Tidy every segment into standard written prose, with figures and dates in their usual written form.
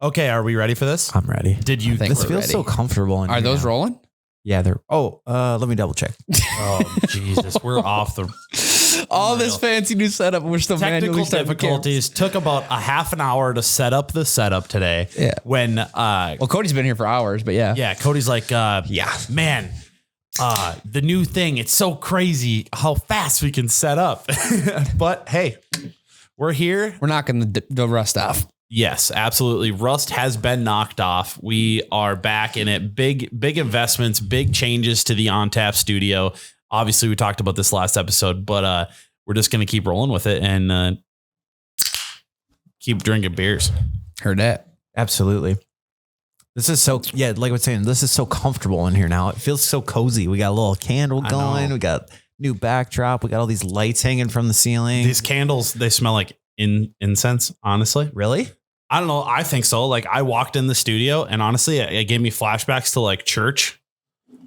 Okay, are we ready for this? I'm ready. Did you? This feels so comfortable. Are those rolling? Yeah, they're. Oh, let me double check. Oh Jesus, we're off the. All this fancy new setup. We're still Technical difficulties. Took about a half an hour to set up the setup today. Yeah. When well, Cody's been here for hours, but yeah. Yeah, Cody's like, man, the new thing. It's so crazy how fast we can set up. But hey, we're here. We're knocking the rust off. Yes, absolutely. Rust has been knocked off. We are back in it. Big investments, big changes to the OnTap studio. Obviously, we talked about this last episode, but we're just going to keep rolling with it and keep drinking beers. Heard that. Absolutely. This is so, like I was saying, this is so comfortable in here now. It feels so cozy. We got a little candle going. We got new backdrop. We got all these lights hanging from the ceiling. These candles, they smell like incense, honestly. Really? I don't know. I think so. Like I walked in the studio and honestly, it gave me flashbacks to like church.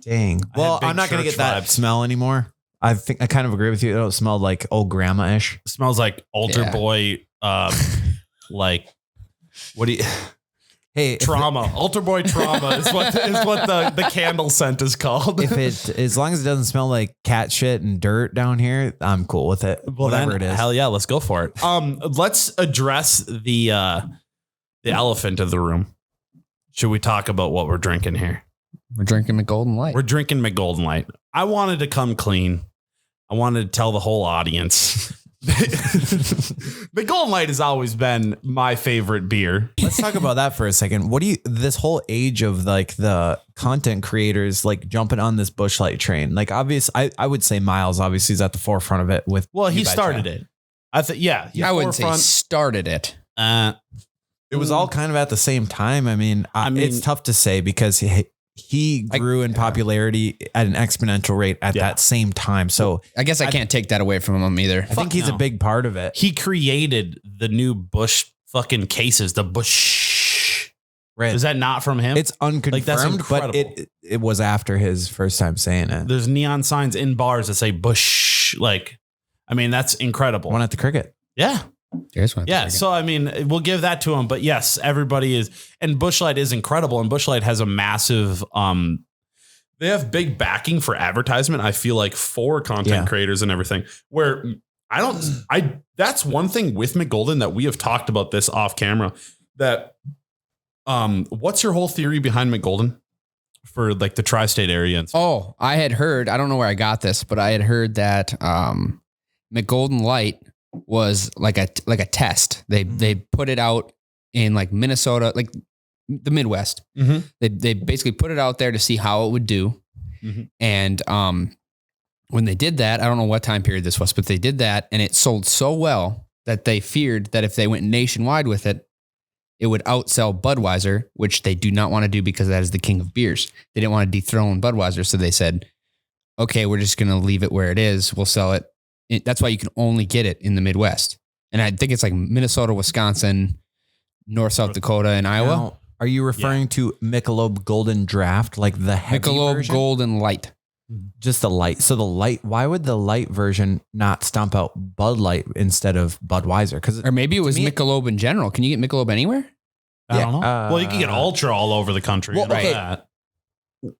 Dang. Well, I'm not going to get that smell anymore. I think I kind of agree with you. It don't smell like old grandma-ish. It smells like altar boy. Like what do you... Hey, trauma. Altar boy trauma is what the candle scent is called. As long as it doesn't smell like cat shit and dirt down here, I'm cool with it. Well, whatever it is. Hell yeah, let's go for it. Let's address the elephant of the room. Should we talk about what we're drinking here? We're drinking McGolden Light. We're drinking McGolden Light. I wanted to come clean. I wanted to tell the whole audience. McGolden Light has always been my favorite beer. Let's talk about that for a second. What do you, this whole age of like the content creators, like jumping on this Busch Light train, like I would say Miles obviously is at the forefront of it with, he started it. I wouldn't say started it. It was all kind of at the same time. I mean, it's tough to say because he grew in popularity at an exponential rate at that same time. So I guess I can't take that away from him either. I think he's a big part of it. He created the new Busch fucking cases, the Busch. Right. Is that not from him? It's unconfirmed, like, that's incredible. But it was after his first time saying it. There's neon signs in bars that say Busch. Like, I mean, that's incredible. One at the Cricket. Yeah. Yeah. So, I mean, we'll give that to him. But yes, everybody is. And Busch Light is incredible. And Busch Light has a massive. They have big backing for advertisement. I feel like for content creators and everything where that's one thing with McGolden that we have talked about this off camera that what's your whole theory behind McGolden for like the tri-state area? Oh, I had heard, I don't know where I got this, but I had heard that McGolden Light was like a test. They put it out in like Minnesota, like the Midwest. Mm-hmm. They basically put it out there to see how it would do. Mm-hmm. And when they did that, I don't know what time period this was, but they did that and it sold so well that they feared that if they went nationwide with it, it would outsell Budweiser, which they do not want to do because that is the king of beers. They didn't want to dethrone Budweiser. So they said, okay, we're just going to leave it where it is. We'll sell it. That's why you can only get it in the Midwest. And I think it's like Minnesota, Wisconsin, North, South Dakota, and Iowa. Now, are you referring to Michelob Golden Draft, like the heavy Michelob version? Golden Light? Just the light. So the light, why would the light version not stomp out Bud Light instead of Budweiser? Or maybe it was Michelob in general. Can you get Michelob anywhere? I don't know. Well, you can get Ultra all over the country. Well, okay. That.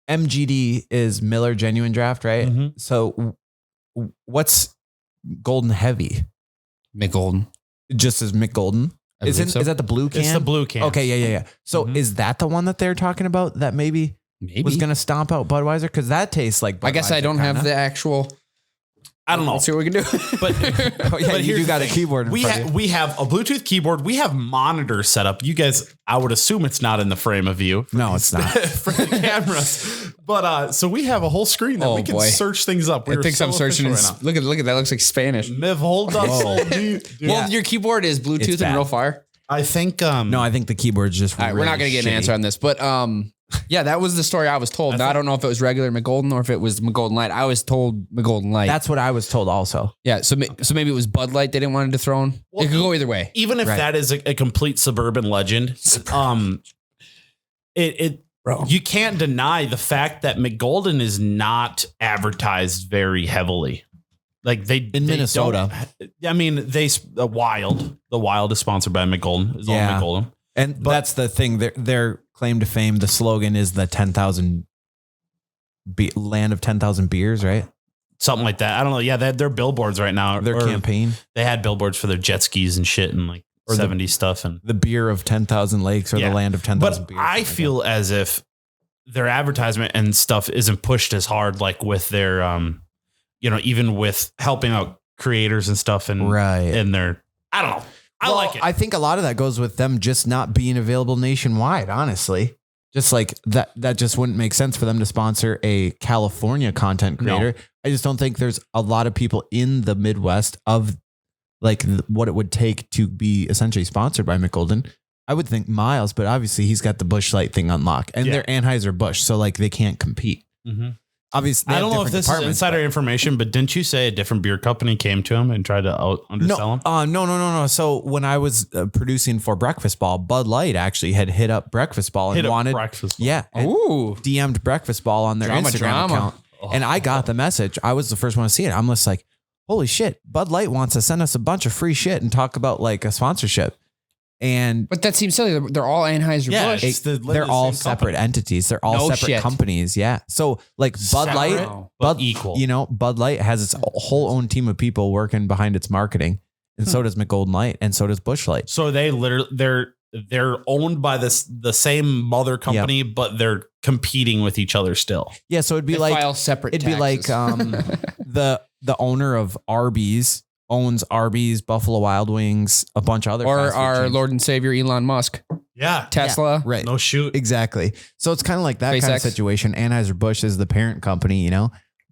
MGD is Miller Genuine Draft, right? Mm-hmm. So what's Golden Heavy? McGolden. Just as McGolden. Is that the blue can? It's the blue can. Okay, yeah. So is that the one that they're talking about that maybe was going to stomp out Budweiser? Because that tastes like Budweiser. I guess I don't have the actual... I don't know. Let's see what we can do. But you got a keyboard. We have a Bluetooth keyboard. We have monitors set up. You guys, I would assume it's not in the frame of view. No, it's not for the cameras. But so we have a whole screen that we can search things up. I think I'm searching. Look at that. Looks like Spanish. Hold up. Well, your keyboard is Bluetooth and real fire. I think. No, I think the keyboard's just. All right, we're not going to get an answer on this, but yeah, that was the story I was told. Now, I don't know if it was regular McGolden or if it was McGolden Light. I was told McGolden Light. That's what I was told also. Yeah, so maybe it was Bud Light they didn't want to dethrone. Well, it could go either way. Even if that is a complete suburban legend, you can't deny the fact that McGolden is not advertised very heavily. Like in Minnesota. I mean, the Wild is sponsored by McGolden. Is all McGolden. And that's the thing. Their claim to fame, the slogan is the 10,000 land of 10,000 beers, right? Something like that. I don't know. Yeah, they had their billboards right now. Their campaign. They had billboards for their jet skis and shit and like or 70s stuff. And the beer of 10,000 lakes or the land of 10,000 beers. I feel as if their advertisement and stuff isn't pushed as hard, like with their, even with helping out creators and stuff. And their, I don't know. I like it. I think a lot of that goes with them just not being available nationwide, honestly. Just like that just wouldn't make sense for them to sponsor a California content creator. No. I just don't think there's a lot of people in the Midwest of like what it would take to be essentially sponsored by McGolden. I would think Miles, but obviously he's got the Busch Light thing on lock and they're Anheuser-Busch. So like they can't compete. Mm-hmm. Obviously, I don't know if this is insider information, but didn't you say a undersell beer company came to him and tried to undersell him? No. So when I was producing for Breakfast Ball, Bud Light actually had hit up Breakfast Ball and wanted Breakfast Ball. Yeah. DM'd Breakfast Ball on their Instagram account. And I got the message. I was the first one to see it. I'm just like, holy shit, Bud Light wants to send us a bunch of free shit and talk about like a sponsorship. But that seems silly. They're all Anheuser-Busch. They're all separate entities. They're all separate companies. Yeah. So like Bud Light, equal. Bud Light has its whole own team of people working behind its marketing, and so does McGolden Light, and so does Busch Light. So they they're owned by the same mother company, but they're competing with each other still. Yeah. So it'd be file separate. It'd taxes. be like the owner of Arby's owns Arby's, Buffalo Wild Wings, a bunch of other. Or our Lord and Savior Elon Musk. Yeah. Tesla. Yeah, right. No shoot. Exactly. So it's kind of like that kind of situation. Anheuser-Busch is the parent company,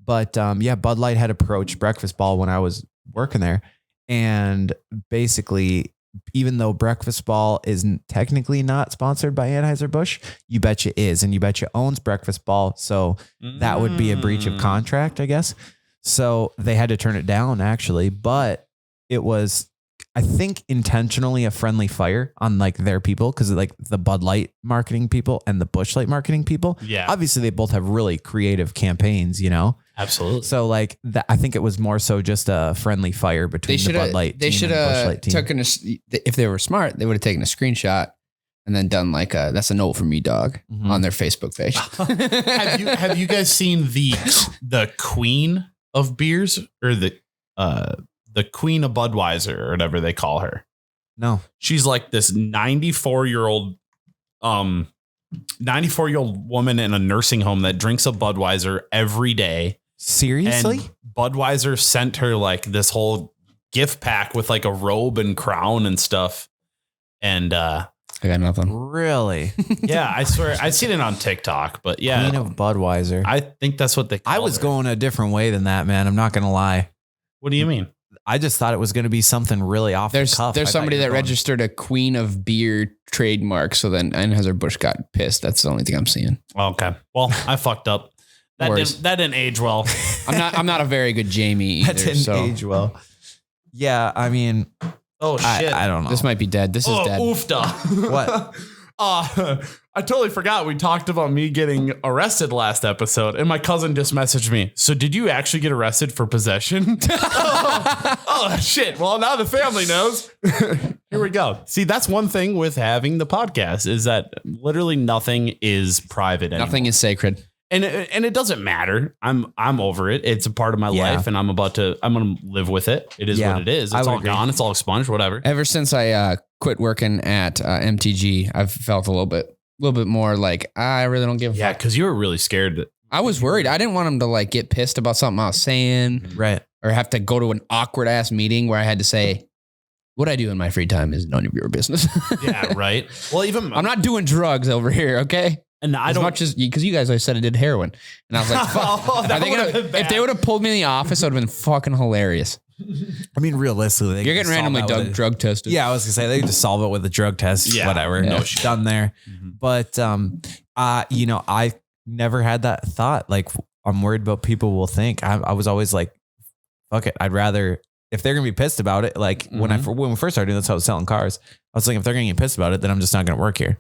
But Bud Light had approached Breakfast Ball when I was working there. And basically, even though Breakfast Ball isn't technically not sponsored by Anheuser-Busch, You Betcha is. And You Betcha owns Breakfast Ball. So that would be a breach of contract, I guess. So they had to turn it down actually, but it was, I think, intentionally a friendly fire on like their people. Cause like the Bud Light marketing people and the Busch Light marketing people. Yeah. Obviously they both have really creative campaigns, Absolutely. So like that, I think it was more so just a friendly fire between the Bud Light team and the Busch Light team. If they were smart, they would have taken a screenshot and then done like that's a no for me, dog, on their Facebook page. Have you guys seen the Queen of beers or the Queen of Budweiser or whatever they call her? No, she's like this 94-year-old woman in a nursing home that drinks a Budweiser every day. Seriously? And Budweiser sent her like this whole gift pack with like a robe and crown and stuff. And I got nothing. Really? Yeah, I swear I've seen it on TikTok, but yeah. Queen of Budweiser. I think that's what they call I was her. going a different way than that, man. I'm not going to lie. What do you mean? I just thought it was going to be something really off the cuff. There's somebody that registered a Queen of Beer trademark. So then Anheuser-Busch got pissed. That's the only thing I'm seeing. Okay. Well, I fucked up. That didn't age well. I'm not a very good Jamie either. That didn't age well. Yeah, I mean, oh shit. I don't know. This might be dead. This is dead. Oofda. What? I totally forgot we talked about me getting arrested last episode, and my cousin just messaged me. So did you actually get arrested for possession? oh shit. Well, now the family knows. Here we go. See, that's one thing with having the podcast is that literally nothing is private anymore. Nothing is sacred. And it doesn't matter. I'm over it. It's a part of my life, and I'm going to live with it. It is what it is. It's all gone. It's all expunged, whatever. Ever since I quit working at MTG, I've felt a little bit more like I really don't give a fuck. Yeah, because you were really scared. I was worried. I didn't want them to like get pissed about something I was saying, right? Or have to go to an awkward ass meeting where I had to say, what I do in my free time is none of your business. Yeah, right. Well, even I'm not doing drugs over here, okay? And I don't, much as because you guys always said I did heroin, and I was like, fuck. If they would have pulled me in the office, it would have been fucking hilarious. I mean, realistically, you're getting randomly drug tested. Yeah, I was gonna say they could just solve it with a drug test. Yeah, whatever. No shit. Done there. Mm-hmm. But I never had that thought. Like, I'm worried about people will think. I was always like, fuck it. I'd rather if they're gonna be pissed about it. Like when we first started, that's how I was selling cars. I was like, if they're gonna get pissed about it, then I'm just not gonna work here.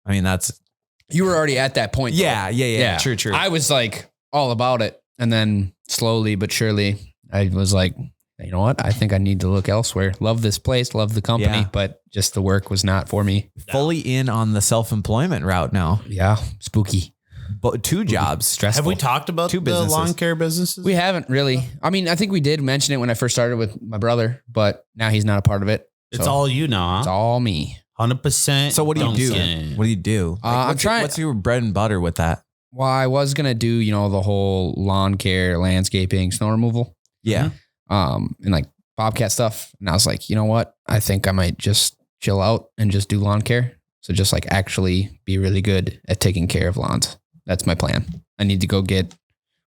I mean, that's. You were already at that point. Yeah. True. I was like all about it. And then slowly but surely I was like, you know what? I think I need to look elsewhere. Love this place, love the company, but just the work was not for me. Fully in on the self-employment route now. Yeah, spooky. But 2 jobs. Stressful. Have we talked about 2 businesses. the lawn care businesses? We haven't really. I mean, I think we did mention it when I first started with my brother, but now he's not a part of it. It's all you know, huh? It's all me. 100%. So what do you do? What do you do? I'm trying. What's your bread and butter with that? Well, I was going to do, the whole lawn care, landscaping, snow removal. Yeah. And like bobcat stuff. And I was like, you know what? I think I might just chill out and just do lawn care. So just like actually be really good at taking care of lawns. That's my plan. I need to go get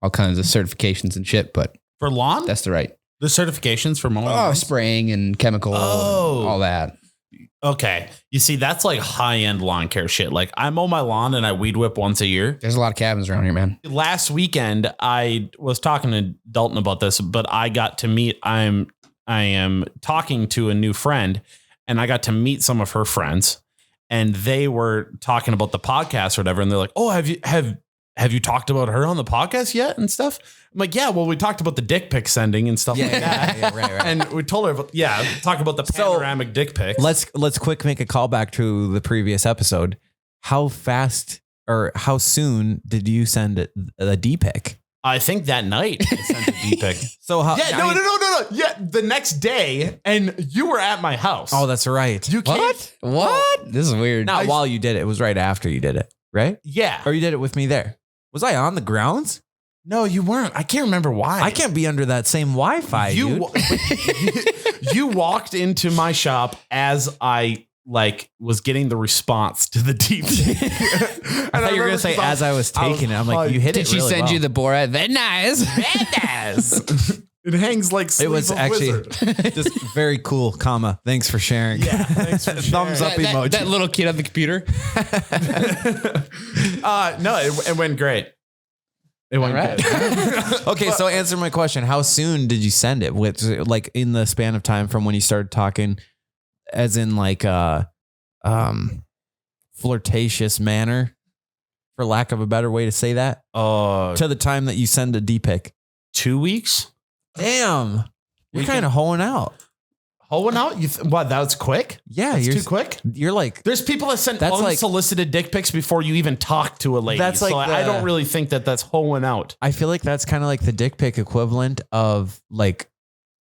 all kinds of certifications and shit, but for lawn, that's the certifications for mowing. Oh, spraying and chemical, and all that. Okay. You see, that's like high-end lawn care shit. Like I mow my lawn and I weed whip once a year. There's a lot of cabins around here, man. Last weekend, I was talking to Dalton about this, but I got to meet, I am talking to a new friend and I got to meet some of her friends and they were talking about the podcast or whatever. And they're like, oh, have you talked about her on the podcast yet and stuff? I'm like, yeah, well, we talked about the dick pic sending and stuff like that. Yeah, right. And we told her, talk about the panoramic dick pics. Let's quick make a callback to the previous episode. How fast or how soon did you send a D pic? I think that night I sent a D pic. So how? Yeah, no. Yeah, the next day, and you were at my house. Oh, that's right. You can't. What? This is weird. Not while you did it. It was right after you did it, right? Yeah. Or you did it with me there. Was I on the grounds? No, you weren't. I can't remember why. I can't be under that same Wi-Fi, dude. You walked into my shop as I was getting the response to the deep. I thought you were going to say as I was taking it. I'm like, you hit it really well. Did she send you the Borat? Very nice. Very nice. It hangs like Sleep it was actually just very cool, comma. Thanks for sharing. Yeah, thanks for sharing. Thumbs up emoji. That little kid on the computer. No, it went great. It went good. Okay, so answer my question. How soon did you send it? With like in the span of time from when you started talking, as in like flirtatious manner, for lack of a better way to say that, to the time that you send a D pic? 2 weeks. Damn, you're kind of hoeing out. Hoeing out? What? That was quick? Yeah, you're too quick. You're like, there's people that send unsolicited dick pics before you even talk to a lady. That's like, I don't really think that's hoeing out. I feel like that's kind of like the dick pic equivalent of like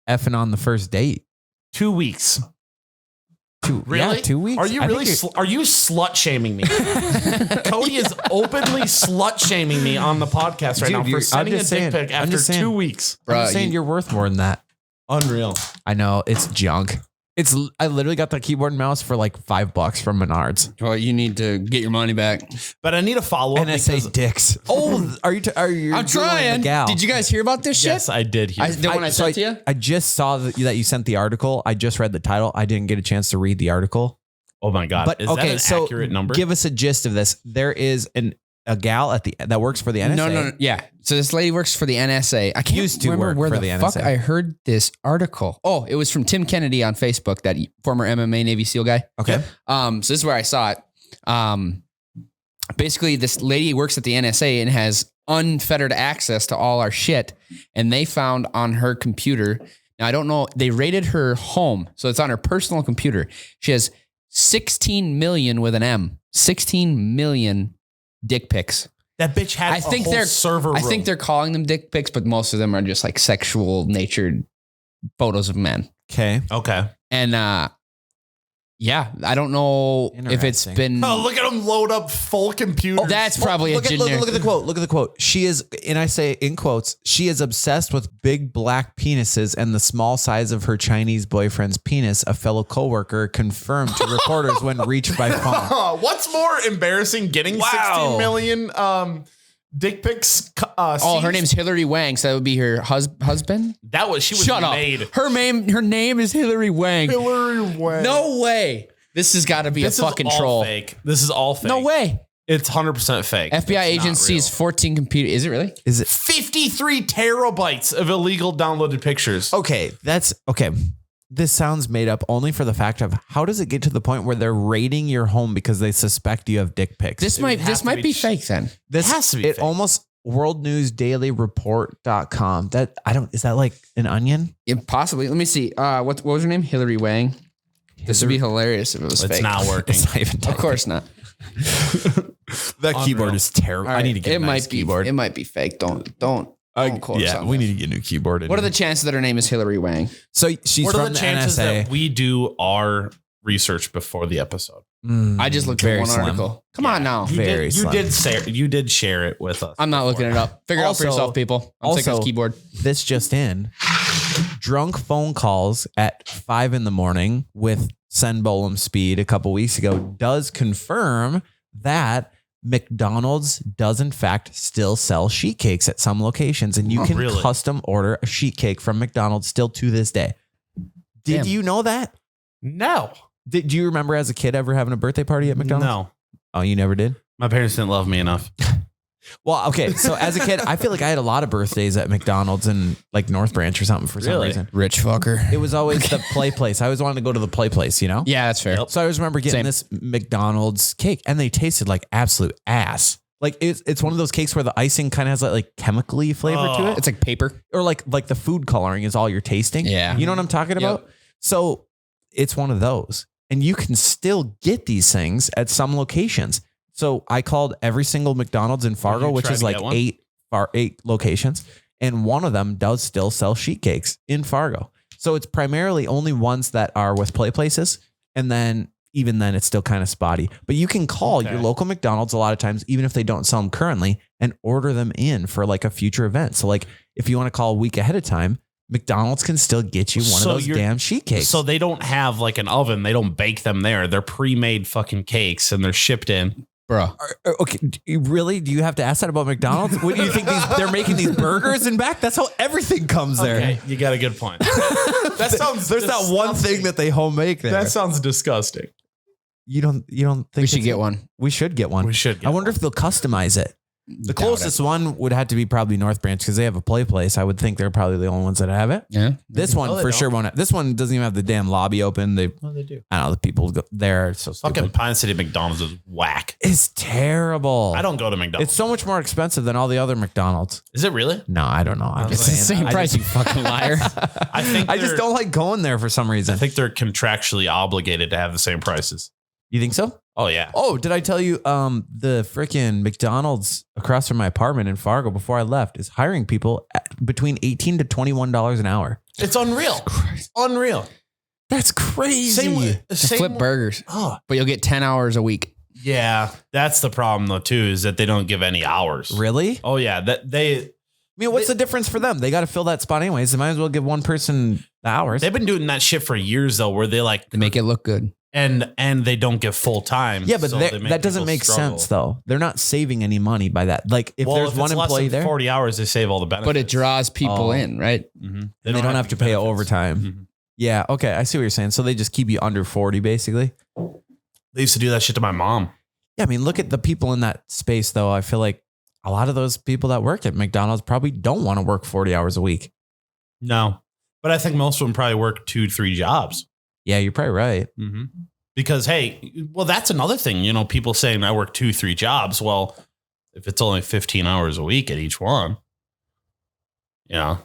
effing on the first date. 2 weeks. Really? Yeah, 2 weeks. Are you really? Are you slut shaming me? Cody is openly slut shaming me on the podcast right now for sending a dick pic after 2 weeks. Bro, I'm just saying you're worth more than that. Unreal. I know it's junk. I literally got the keyboard and mouse for like $5 from Menards. Well, you need to get your money back. But I need a follow up. NSA dicks. Oh, are you? I'm trying. Did you guys hear about this shit? Yes, I did hear. When I sent to you, I just saw that you sent the article. I just read the title. I didn't get a chance to read the article. Oh my god! But is that an accurate number? Give us a gist of this. There is a gal that works for the NSA. No. Yeah. So this lady works for the NSA. I can't remember where the fuck I heard this article. Oh, it was from Tim Kennedy on Facebook, that former MMA Navy SEAL guy. Okay. So this is where I saw it. Basically, this lady works at the NSA and has unfettered access to all our shit. And they found on her computer. Now, I don't know. They raided her home. So it's on her personal computer. She has 16 million with an M. 16 million dick pics. That bitch had a whole server room. I think they're calling them dick pics, but most of them are just like sexual natured photos of men. Okay. And yeah, I don't know if it's been. Oh, look at them load up full computers. Oh, that's probably look at the quote. Look at the quote. She is, and I say in quotes, she is obsessed with big black penises and the small size of her Chinese boyfriend's penis. A fellow coworker confirmed to reporters when reached by phone. What's more embarrassing, getting 16 million dick pics? Her name's Hillary Wang, so that would be her husband. She was made. Her name is Hillary Wang. Hillary Wang. No way. This has got to be a fucking troll. Fake. This is all fake. No way. It's 100% fake. FBI agent sees 14 computers. Is it really? Is it 53 terabytes of illegal downloaded pictures? Okay, that's okay. This sounds made up only for the fact of how does it get to the point where they're raiding your home because they suspect you have dick pics? This might be fake then. This has to be. It fake. almost worldnewsdailyreport.com. Is that like an onion? Yeah, possibly. Let me see. What was her name? Hillary Wang. This would be hilarious if it was fake. It's not working. It's not even Of course not. That keyboard is terrible. Right. I need to get a nice keyboard. It might be fake. Don't quote us on we this. need to get a new keyboard. What are the chances that her name is Hillary Wang? So she's what from are the chances NSA. that we do our research before the episode? I just looked at one article. Come on now. You did share it with us. I'm not looking it up. Figure it out for yourself, people. I'm sick of this keyboard. This just in. Drunk phone calls at 5 a.m. with Sen Bolam speed a couple weeks ago does confirm that McDonald's does in fact still sell sheet cakes at some locations, and you can custom order a sheet cake from McDonald's still to this day. Did you know that? No. Do you remember as a kid ever having a birthday party at McDonald's? No. Oh, you never did? My parents didn't love me enough. Well, okay. So as a kid, I feel like I had a lot of birthdays at McDonald's in like North Branch or something for some reason. Rich fucker. It was always the play place. I always wanted to go to the play place, you know? Yeah, that's fair. So I always remember getting this McDonald's cake, and they tasted like absolute ass. Like it's one of those cakes where the icing kind of has like chemically flavor to it. It's like paper. Or like the food coloring is all you're tasting. Yeah. You know what I'm talking about? So it's one of those. And you can still get these things at some locations. So I called every single McDonald's in Fargo, which is like 8 locations. And one of them does still sell sheet cakes in Fargo. So it's primarily only ones that are with play places. And then even then it's still kind of spotty. But you can call your local McDonald's a lot of times, even if they don't sell them currently, and order them in for like a future event. So like if you want to call a week ahead of time, McDonald's can still get you one of those damn sheet cakes. So they don't have like an oven. They don't bake them there. They're pre-made fucking cakes and they're shipped in. Bro. Okay. Really? Do you have to ask that about McDonald's? What do you think they're making these burgers and back? That's how everything comes there. Okay, you got a good point. That sounds There's not one thing that they home make there. That sounds disgusting. You don't think we should get one? We should get one. We should. I wonder if they'll customize it. The closest one would have to be probably North Branch because they have a play place. I would think they're probably the only ones that have it. Yeah. This one for sure won't. This one doesn't even have the damn lobby open. They do. I don't know. The people go there are so stupid. Fucking Pine City McDonald's is whack. It's terrible. I don't go to McDonald's. It's so much more expensive than all the other McDonald's. Is it really? No, I don't know. It's the same price, you fucking liar. I just don't like going there for some reason. I think they're contractually obligated to have the same prices. You think so? Oh, yeah. Oh, did I tell you the freaking McDonald's across from my apartment in Fargo before I left is hiring people at between $18 to $21 an hour. It's unreal. Unreal. That's crazy. Same flip burgers. Oh. But you'll get 10 hours a week. Yeah. That's the problem, though, too, is that they don't give any hours. Really? Oh, yeah. What's the difference for them? They got to fill that spot anyways. They might as well give one person the hours. They've been doing that shit for years, though, where they make it look good. And they don't give full time. Yeah, but that doesn't make sense though. They're not saving any money by that. Like if there's one employee there, 40 hours, they save all the benefits. But it draws people in, right? Mm-hmm. They don't have to pay overtime. Mm-hmm. Yeah. Okay. I see what you're saying. So they just keep you under 40 basically. They used to do that shit to my mom. Yeah. I mean, look at the people in that space though. I feel like a lot of those people that work at McDonald's probably don't want to work 40 hours a week. No, but I think most of them probably work 2-3 jobs. Yeah, you're probably right. Mm-hmm. Because, hey, well, that's another thing. You know, people saying I work 2-3 jobs. Well, if it's only 15 hours a week at each one, you know.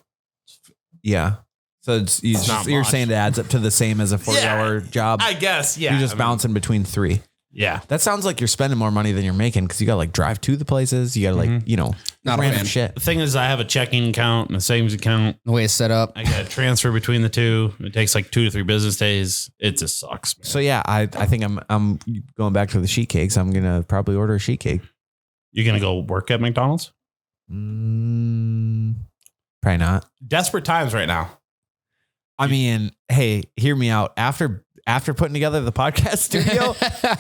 Yeah. So you're saying it adds up to the same as a 40-hour job? I guess, yeah. You're just bouncing between 3. Yeah. That sounds like you're spending more money than you're making because you got to like drive to the places. You got to not random shit. The thing is, I have a checking account and a savings account. The way it's set up. I got to transfer between the two. It takes like 2 to 3 business days. It just sucks, man. So yeah, I think I'm going back to the sheet cakes. I'm going to probably order a sheet cake. You going to go work at McDonald's? Probably not. Desperate times right now. I mean, hey, hear me out. After putting together the podcast studio,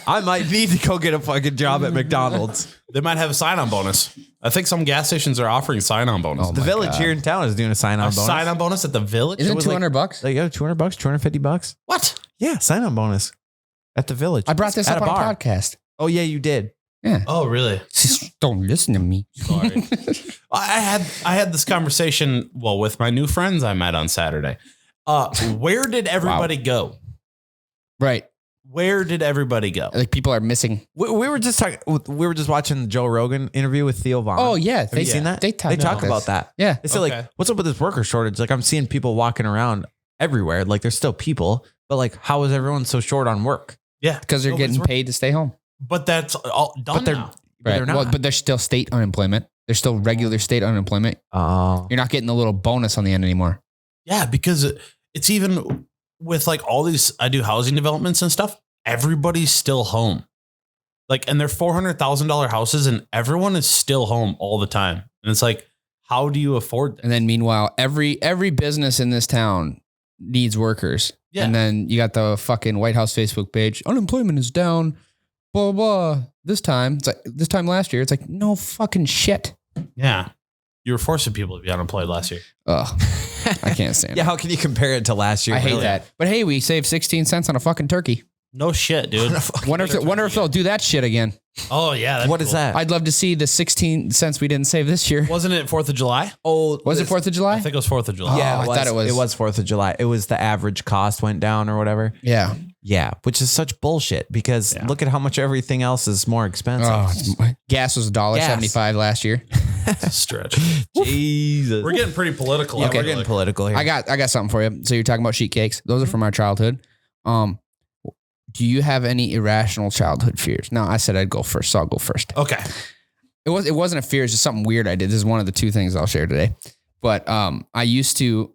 I might need to go get a fucking job at McDonald's. They might have a sign-on bonus. I think some gas stations are offering sign-on bonus. The Village here in town is doing a sign-on bonus. Sign-on bonus at the Village? Isn't it $200? Like, yeah, $200, $250. What? Yeah, sign-on bonus at the Village. I brought this up on a podcast. Oh, yeah, you did. Yeah. Oh, really? Don't listen to me. Sorry. I had this conversation, with my new friends I met on Saturday. Where did everybody go? Right. Where did everybody go? Like people are missing. We were just talking. We were just watching the Joe Rogan interview with Theo Vaughn. Oh yeah, have you seen that? They talk about that. Yeah, they said like, what's up with this worker shortage? Like I'm seeing people walking around everywhere. Like there's still people, but like how is everyone so short on work? Yeah, because they're getting paid to stay home. But that's all done now. But they're not. Well, but there's still state unemployment. There's still regular state unemployment. Oh, you're not getting the little bonus on the end anymore. Yeah, because it's even with like all these. I do housing developments and stuff. Everybody's still home. Like, and they're $400,000 houses and everyone is still home all the time. And it's like, how do you afford that? And then meanwhile, every business in this town needs workers. Yeah. And then you got the fucking White House Facebook page. Unemployment is down. Blah, blah, blah. This time last year, it's like, no fucking shit. Yeah. You were forcing people to be unemployed last year. Oh, I can't stand it. Yeah. How can you compare it to last year? I hate that. But hey, we saved 16 cents on a fucking turkey. No shit, dude. Wonder if they'll do that shit again. Oh yeah. What is that? I'd love to see the 16 cents we didn't save this year. Wasn't it 4th of July? Oh, was it 4th of July? I think it was 4th of July. Yeah, I thought it was. It was 4th of July. It was the average cost went down or whatever. Yeah. Yeah, which is such bullshit because look at how much everything else is more expensive. Gas was $1.75 last year. It's a stretch. Jesus. We're getting pretty political. Yeah, we're getting political here. I got something for you. So you're talking about sheet cakes. Those are from our childhood. Do you have any irrational childhood fears? No, I said I'd go first, so I'll go first. Okay. It wasn't a fear, it's just something weird I did. This is one of the two things I'll share today. But I used to,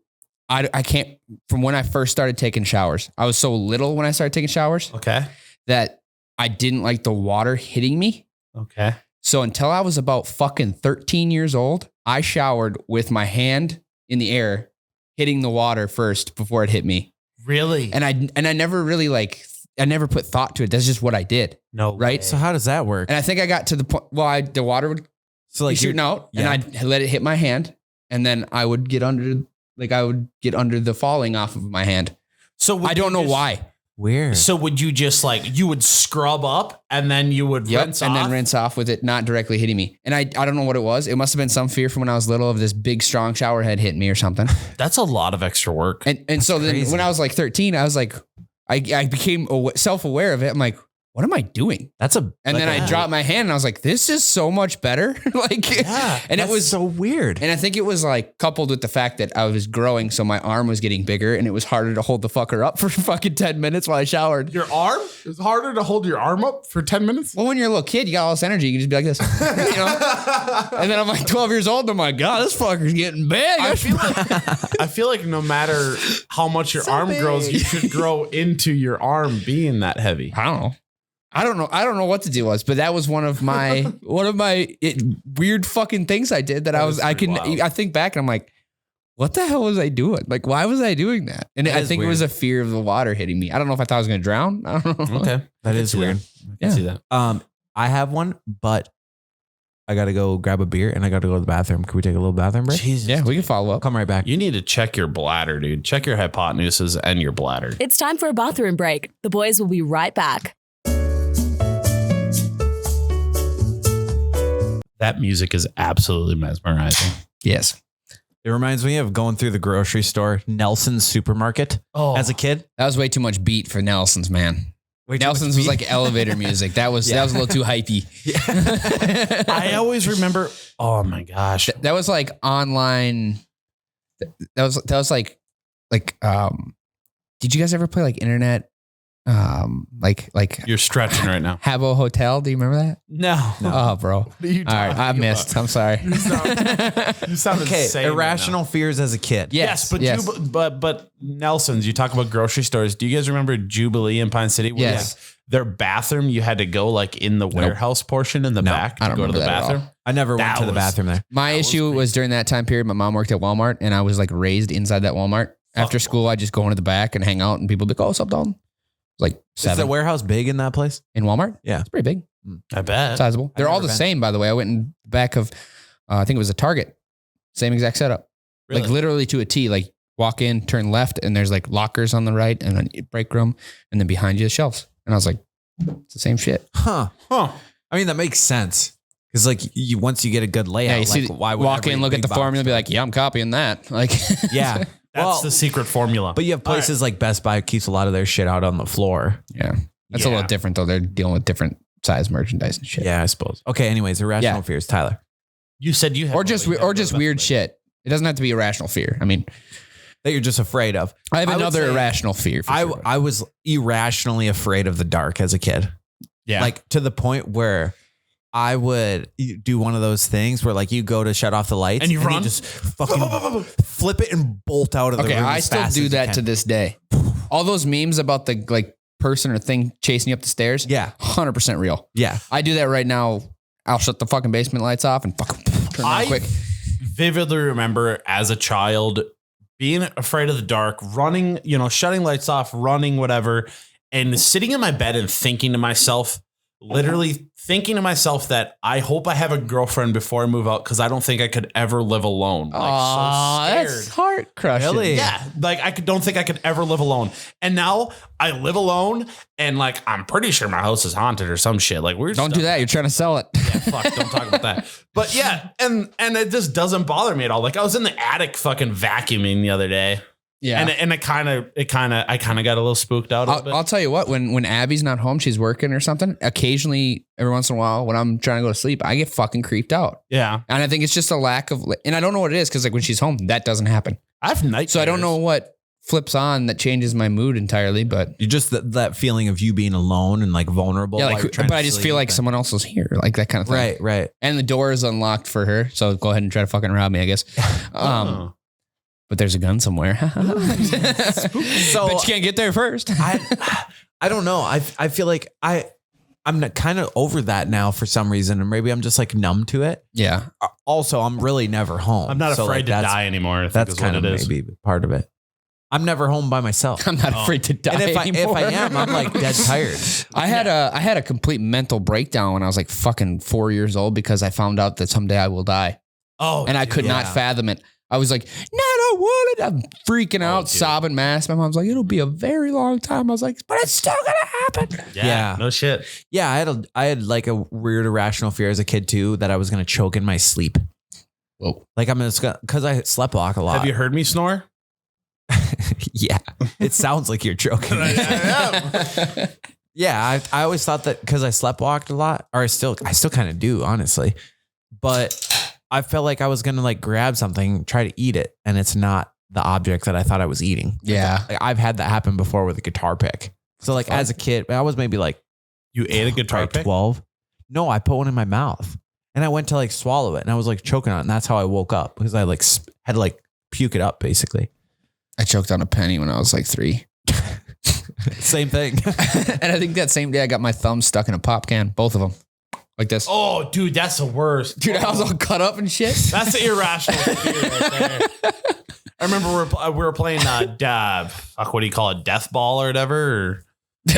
I can't, from when I first started taking showers, I was so little when I started taking showers. Okay. That I didn't like the water hitting me. Okay. So until I was about fucking 13 years old, I showered with my hand in the air, hitting the water first before it hit me. Really? And I never really I never put thought to it. That's just what I did. No. Right. So how does that work? And I think I got to the point, the water would be shooting out and I'd let it hit my hand and then I would get under the falling off of my hand. So I don't know why. Weird. So would you just you would scrub up and then you would rinse off? And then rinse off with it not directly hitting me. And I don't know what it was. It must have been some fear from when I was little of this big, strong shower head hitting me or something. That's a lot of extra work. And so then when I was like 13, I was like, I became self-aware of it. I'm like, what am I doing? And then I dropped my hand and I was like, this is so much better. And it was so weird. And I think it was coupled with the fact that I was growing. So my arm was getting bigger and it was harder to hold the fucker up for fucking 10 minutes while I showered. Your arm? It's harder to hold your arm up for 10 minutes? Well, when you're a little kid, you got all this energy. You can just be like this, And then I'm like 12 years old. And I'm like, God, this fucker's getting big. I feel like no matter how much your arm grows, you should grow into your arm being that heavy. I don't know what the deal was, but that was one of my weird fucking things I did that I think back and I'm like, what the hell was I doing? Like, why was I doing that? And I think it was a fear of the water hitting me. I don't know if I thought I was going to drown. I don't know. Okay. That is weird. I can see that. I have one, but I got to go grab a beer and I got to go to the bathroom. Can we take a little bathroom break? Jesus. Yeah, we can follow up. Come right back. You need to check your bladder, dude. Check your hypotenuses and your bladder. It's time for a bathroom break. The boys will be right back. That music is absolutely mesmerizing. Yes. It reminds me of going through the grocery store, Nelson's supermarket as a kid. That was way too much beat for Nelson's, man. Nelson's was like elevator music. That was a little too hypey. Yeah. I always remember, oh my gosh. That was like online. That was like, did you guys ever play like internet? Like you're stretching right now. Habbo Hotel. Do you remember that? No. Oh, bro. All right. I missed. I'm sorry. You sound insane. Irrational fears as a kid. Yes. But Nelson's, you talk about grocery stores. Do you guys remember Jubilee in Pine City? Where their bathroom, you had to go in the warehouse portion in the back to go to the bathroom. I never went to the bathroom there. My issue was during that time period, my mom worked at Walmart and I was raised inside that Walmart. After school, I just go into the back and hang out and people would be like, oh, what's up, Dalton? Is the warehouse big in that place? In Walmart? Yeah. It's pretty big. I bet. Sizable. They're all the same, by the way. I went in the back of, I think it was a Target. Same exact setup. Really? Literally to a T. Walk in, turn left, and there's lockers on the right and a break room. And then behind you, the shelves. And I was like, it's the same shit. Huh. I mean, that makes sense. Because once you get a good layout, you see, why would walk in, look at the formula, and be like, yeah, I'm copying that. Yeah. That's the secret formula. But you have places like Best Buy keeps a lot of their shit out on the floor. Yeah. That's a little different though. They're dealing with different size merchandise and shit. Yeah, I suppose. Okay. Anyways, irrational fears, Tyler. You said you had or just weird shit. It doesn't have to be irrational fear. I mean, that you're just afraid of. I have another irrational fear. I was irrationally afraid of the dark as a kid. Yeah. Like to the point where I would do one of those things where like you go to shut off the lights and you run, you just fucking flip it and bolt out of the room. Okay, I still do that to this day. All those memes about the like person or thing chasing you up the stairs. Yeah. 100% real. Yeah. I do that right now. I'll shut the fucking basement lights off and fucking turn around quick. Vividly remember as a child being afraid of the dark, running, shutting lights off, running, whatever, and sitting in my bed and thinking to myself, literally thinking to myself that I hope I have a girlfriend before I move out because I don't think I could ever live alone. Like, so scared. That's heart crushing. Really? Yeah. Like don't think I could ever live alone. And now I live alone and like I'm pretty sure my house is haunted or some shit. Like weird. Don't do that. You're trying to sell it. Yeah, fuck. Don't talk about that. But yeah, and it just doesn't bother me at all. Like I was in the attic fucking vacuuming the other day. Yeah. And I kind of got a little spooked out. I'll tell you what, when Abby's not home, she's working or something. Occasionally, every once in a while, when I'm trying to go to sleep, I get fucking creeped out. Yeah. And I think it's just a lack of, and I don't know what it is. Cause like when she's home, that doesn't happen. I have nightmares. So I don't know what flips on that changes my mood entirely, but you just that feeling of you being alone and like vulnerable. Yeah, like, but I just feel like someone else is here, like that kind of thing. Right. And the door is unlocked for her. So go ahead and try to fucking rob me, I guess. But there's a gun somewhere. So, but you can't get there first. I don't know. I feel like I'm kind of over that now for some reason, and maybe I'm just like numb to it. Yeah. Also, I'm really never home. I'm not afraid to die anymore. That's kind of maybe part of it. I'm never home by myself. I'm not afraid to die. And if anymore. I am, I'm like dead tired. I had a complete mental breakdown when I was like fucking 4 years old because I found out that someday I will die. Oh, and I could not fathom it. I was like, no, I don't want it. I'm freaking out, sobbing, mass. My mom's like, it'll be a very long time. I was like, but it's still gonna happen. Yeah. No shit. Yeah, I had like a weird irrational fear as a kid too that I was gonna choke in my sleep. Whoa. Like I'm gonna because I slept walk a lot. Have you heard me snore? Yeah, it sounds like you're choking. Yeah, I always thought that because I slept walked a lot, or I still kind of do, honestly. But I felt like I was gonna like grab something, try to eat it, and it's not the object that I thought I was eating. Yeah, like, I've had that happen before with a guitar pick. So like as a kid, I was maybe like, you ate a guitar pick? 12. No, I put one in my mouth, and I went to like swallow it, and I was like choking on it, and that's how I woke up because I like had to like puke it up basically. I choked on a penny when I was like 3. Same thing. And I think that same day I got my thumb stuck in a pop can, both of them. Like this. Oh, dude, that's the worst. Dude, I was all cut up and shit. That's the irrational fear right there. I remember we were playing what do you call it, death ball or whatever?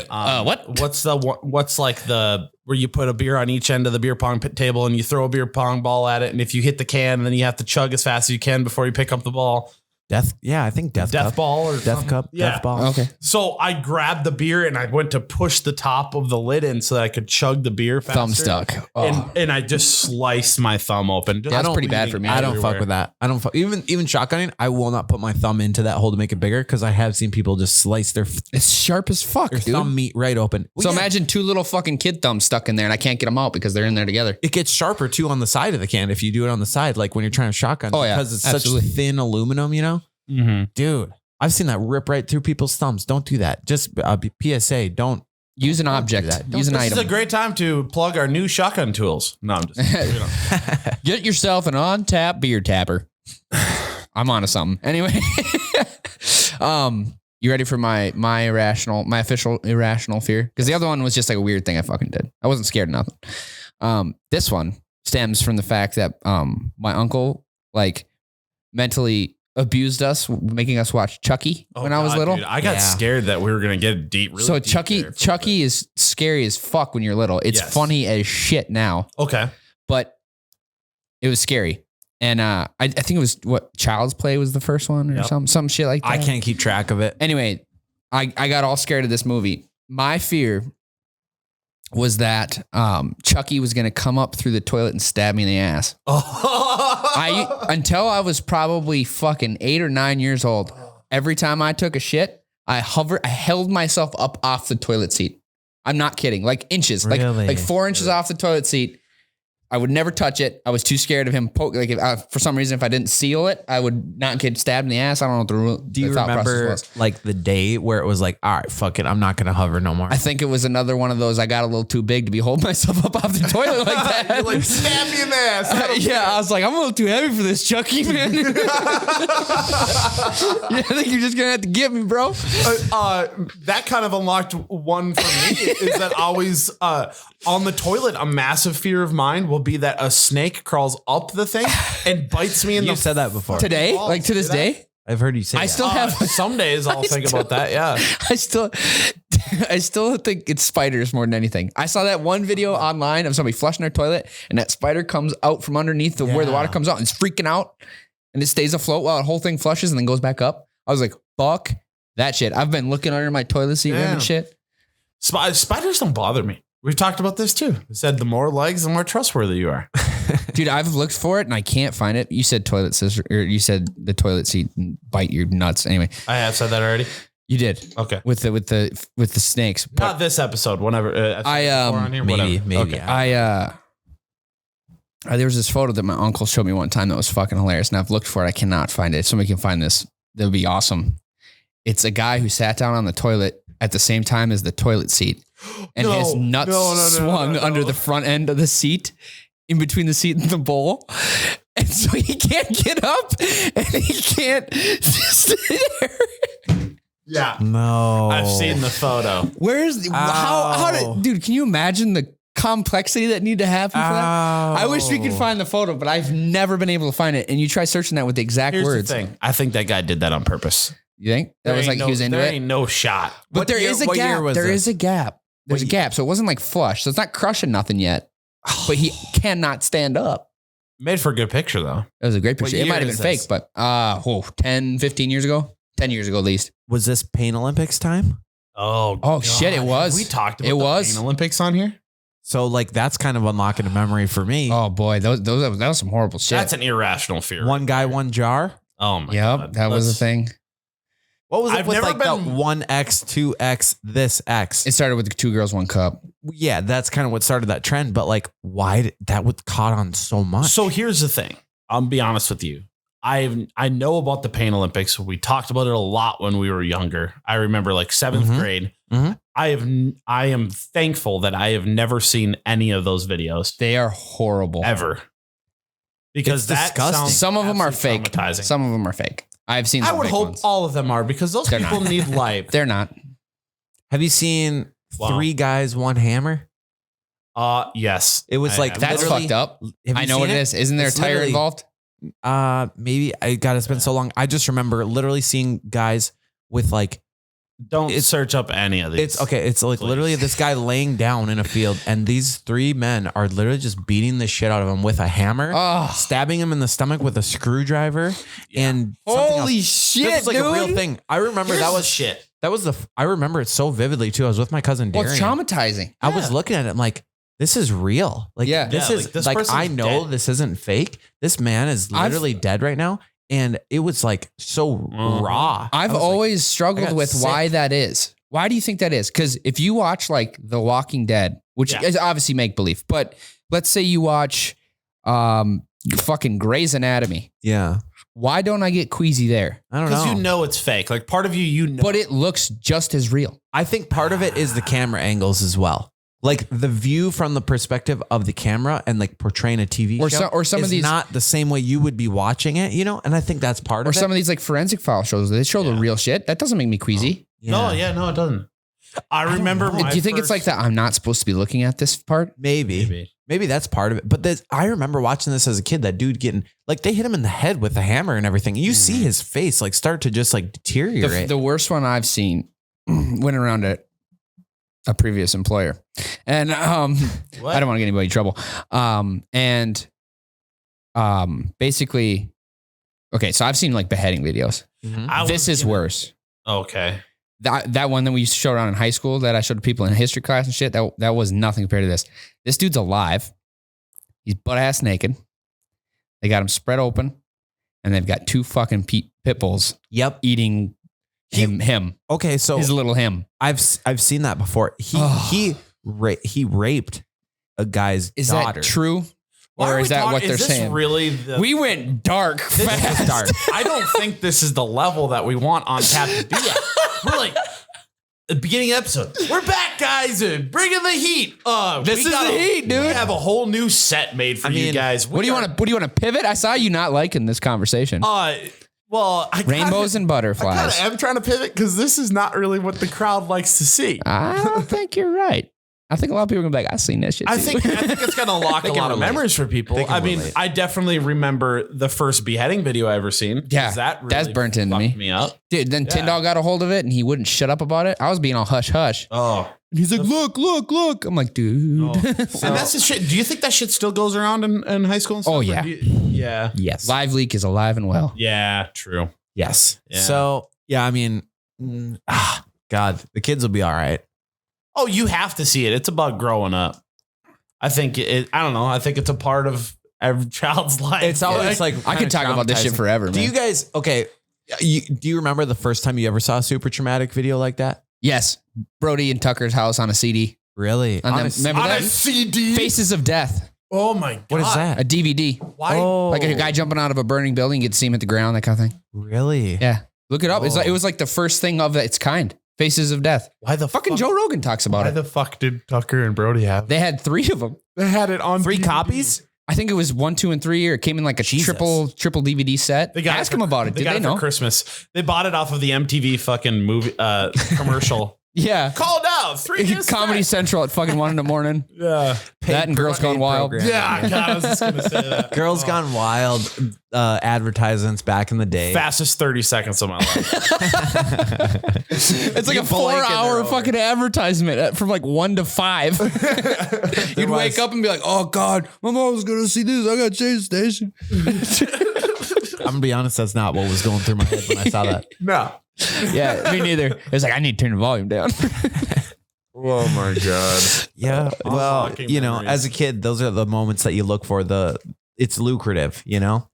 Or, what? What's like the where you put a beer on each end of the beer pong table and you throw a beer pong ball at it, and if you hit the can, then you have to chug as fast as you can before you pick up the ball. I think death cup. Ball or death something. cup, yeah. death ball. Okay. So I grabbed the beer and I went to push the top of the lid in so that I could chug the beer faster. Thumb stuck. Oh. And I just sliced my thumb open. That's pretty bad for me. I don't fuck with that. I don't fuck, even shotgunning. I will not put my thumb into that hole to make it bigger because I have seen people just slice their it's sharp as fuck, dude. thumb meat right open. So imagine 2 little fucking kid thumbs stuck in there and I can't get them out because they're in there together. It gets sharper too on the side of the can if you do it on the side, like when you're trying to shotgun. Oh yeah, because it's absolutely. such thin aluminum, you know. Mm-hmm. Dude, I've seen that rip right through people's thumbs. Don't do that. Just PSA. Don't use an object. Use an item. This is a great time to plug our new shotgun tools. No, I'm just get yourself an on-tap beer tapper. I'm onto something. Anyway, you ready for my official irrational fear? Because the other one was just like a weird thing I fucking did. I wasn't scared of nothing. This one stems from the fact that my uncle like mentally abused us, making us watch Chucky when I was little. Dude, I got scared that we were gonna get deep. Really so deep Chucky is scary as fuck when you're little. It's funny as shit now. Okay, but it was scary. And I think it was Child's Play was the first one or some shit like that. I can't keep track of it. Anyway, I got all scared of this movie. My fear was that Chucky was going to come up through the toilet and stab me in the ass. Until I was probably fucking 8 or 9 years old, every time I took a shit, I held myself up off the toilet seat. I'm not kidding. Like inches, Really? like 4 inches off the toilet seat. I would never touch it. I was too scared of him poke. Like for some reason, if I didn't seal it, I would not get stabbed in the ass. I don't know what the rule. Do you remember like the day where it was like, all right, fuck it, I'm not gonna hover no more? I think it was another one of those. I got a little too big to be holding myself up off the toilet like that. You're like, stab me in the ass. I was like, I'm a little too heavy for this, Chucky, man. Yeah, I think you're just gonna have to get me, bro. That kind of unlocked one for me. Is that always on the toilet? A massive fear of mine will be that a snake crawls up the thing and bites me in the. You said that before. Today, balls. like to this day. I've heard you say. I still have some days I'll think about that. Yeah, I still think it's spiders more than anything. I saw that one video online of somebody flushing their toilet, and that spider comes out from underneath where the water comes out and it's freaking out, and it stays afloat while the whole thing flushes and then goes back up. I was like, fuck that shit. I've been looking under my toilet seat rim and shit. Spiders don't bother me. We've talked about this too. We said the more legs, the more trustworthy you are. Dude, I've looked for it and I can't find it. You said toilet scissor, or you said the toilet seat and bite your nuts. Anyway, I have said that already. You did. Okay. With the snakes. Not this episode. Whenever maybe. Okay. Yeah. There was this photo that my uncle showed me one time that was fucking hilarious, and I've looked for it. I cannot find it. If somebody can find this, that would be awesome. It's a guy who sat down on the toilet at the same time as the toilet seat, and his nuts swung under the front end of the seat, in between the seat and the bowl. And so he can't get up and he can't sit there. Yeah. No. I've seen the photo. Where's how did, dude, can you imagine the complexity that need to happen for that? I wish we could find the photo, but I've never been able to find it. And you try searching that with the exact words. The thing. I think that guy did that on purpose. You think? That was like he was into it? There ain't no shot. But there is a gap. There is a gap. There's a gap. So it wasn't like flush. So it's not crushing nothing yet. But he cannot stand up. Made for a good picture, though. It was a great picture. It might have been fake, but 10, 15 years ago? 10 years ago at least. Was this Pain Olympics time? Oh shit, it was. We talked about the Pain Olympics on here. So like that's kind of unlocking a memory for me. Oh boy, that was some horrible shit. That's an irrational fear. One guy, one jar. Oh my god. God. That was a thing. What was it with like the 1X, 2X, this X? It started with the 2 girls, 1 cup. Yeah, that's kind of what started that trend. But like, why that would caught on so much? So here's the thing. I'll be honest with you. I know about the Pain Olympics. We talked about it a lot when we were younger. I remember like 7th grade. Mm-hmm. I am thankful that I have never seen any of those videos. They are horrible. Ever. Because that sounds some of them are fake. Some of them are fake. I've seen. I would hope all of them are, because those people need life. They're not. Have you seen 3 guys, 1 hammer? Yes. It was like that's fucked up. I know what it is. Isn't there a tire involved? Maybe. I got to spend so long. I just remember literally seeing guys with like. Don't search up any of these. It's okay. It's like literally this guy laying down in a field, and these 3 men are literally just beating the shit out of him with a hammer, stabbing him in the stomach with a screwdriver, and holy shit, this was like a real thing. I remember that was shit. That was I remember it so vividly too. I was with my cousin Darian. Well, it's traumatizing. I was looking at it. I'm like, this is real. Like, this is like I know dead. This isn't fake. This man is literally dead right now. And it was like so raw. I've always struggled with why that is. Why do you think that is? Because if you watch like The Walking Dead, which is obviously make believe, but let's say you watch fucking Grey's Anatomy. Yeah. Why don't I get queasy there? I don't know. Because you know it's fake. Like part of you know. But it looks just as real. I think part of it is the camera angles as well. Like the view from the perspective of the camera and like portraying a TV show or some is of these not the same way you would be watching it, you know? And I think that's part of it. Or some of these like forensic file shows, they show the real shit. That doesn't make me queasy. No, it doesn't. I remember. Do you think it's like that? I'm not supposed to be looking at this part? Maybe that's part of it. But I remember watching this as a kid, that dude getting like, they hit him in the head with a hammer and everything. You see his face like start to just like deteriorate. The worst one I've seen went around a previous employer. And I don't want to get anybody in trouble. Basically, okay, so I've seen like beheading videos. Mm-hmm. This is worse. Okay. That one that we used to show around in high school that I showed to people in history class and shit, that was nothing compared to this. This dude's alive. He's butt ass naked. They got him spread open, and they've got 2 fucking pit bulls. Yep. Eating him. Okay, so his little him. I've seen that before. He raped a guy's daughter. Is that true? Or is that what they're saying? Really we went dark fast. Dark. I don't think this is the level that we want on Tap to be at. We're like, the beginning of the episode, we're back, guys, and bringing the heat. This is the heat, dude. We have a whole new set made for you guys. What do you want to pivot? I saw you not liking this conversation. Well, rainbows and butterflies. I'm trying to pivot because this is not really what the crowd likes to see. I don't think you're right. I think a lot of people are gonna be like, I've seen that shit too. I think it's gonna unlock a lot of memories for people. I mean, I definitely remember the first beheading video I ever seen. Yeah, that really that's burnt into me up. Dude, then Tyndall got a hold of it and he wouldn't shut up about it. I was being all hush hush. Oh. And he's like, look. I'm like, dude. Oh. And that's the shit. Do you think that shit still goes around in high school and stuff? Oh, yeah. Yeah. Yes. Live Leak is alive and well. Yeah, true. Yes. Yeah. So, yeah, I mean, God, the kids will be all right. Oh, you have to see it. It's about growing up. I think I don't know. I think it's a part of every child's life. It's always like I could talk about this shit forever, man. Do you guys, do you remember the first time you ever saw a super traumatic video like that? Yes. Brody and Tucker's house on a CD. Really? Remember that? A CD? Faces of Death. Oh my God. What is that? A DVD. Why? Oh. Like a guy jumping out of a burning building, you get to see him at the ground, that kind of thing. Really? Yeah. Look it up. It was like the first thing of its kind. Faces of Death. Why the fucking Joe Rogan talks about it. Why the fuck did Tucker and Brody have? They had 3 of them. They had it on 3 DVD. copies? I think it was 1, 2, and 3, or it came in like a triple DVD set. Ask them about it. Did they know? For Christmas. They bought it off of the MTV fucking movie commercial. Yeah. Call now. 3 discs. Comedy Central at fucking 1 a.m. Yeah. That and Girls Gone Wild. Program. Yeah, God, I was just going to say that. Girls Gone Wild advertisements back in the day. Fastest 30 seconds of my life. It's like a 4-hour fucking advertisement from like 1 to 5. You'd wake up and be like, oh God, my mom's going to see this. I got to change the station. I'm going to be honest, that's not what was going through my head when I saw that. No. Yeah, me neither. It was like, I need to turn the volume down. Oh my God. Yeah. Well, you know, memories. as a kid, those are the moments that you look for. It's lucrative, you know?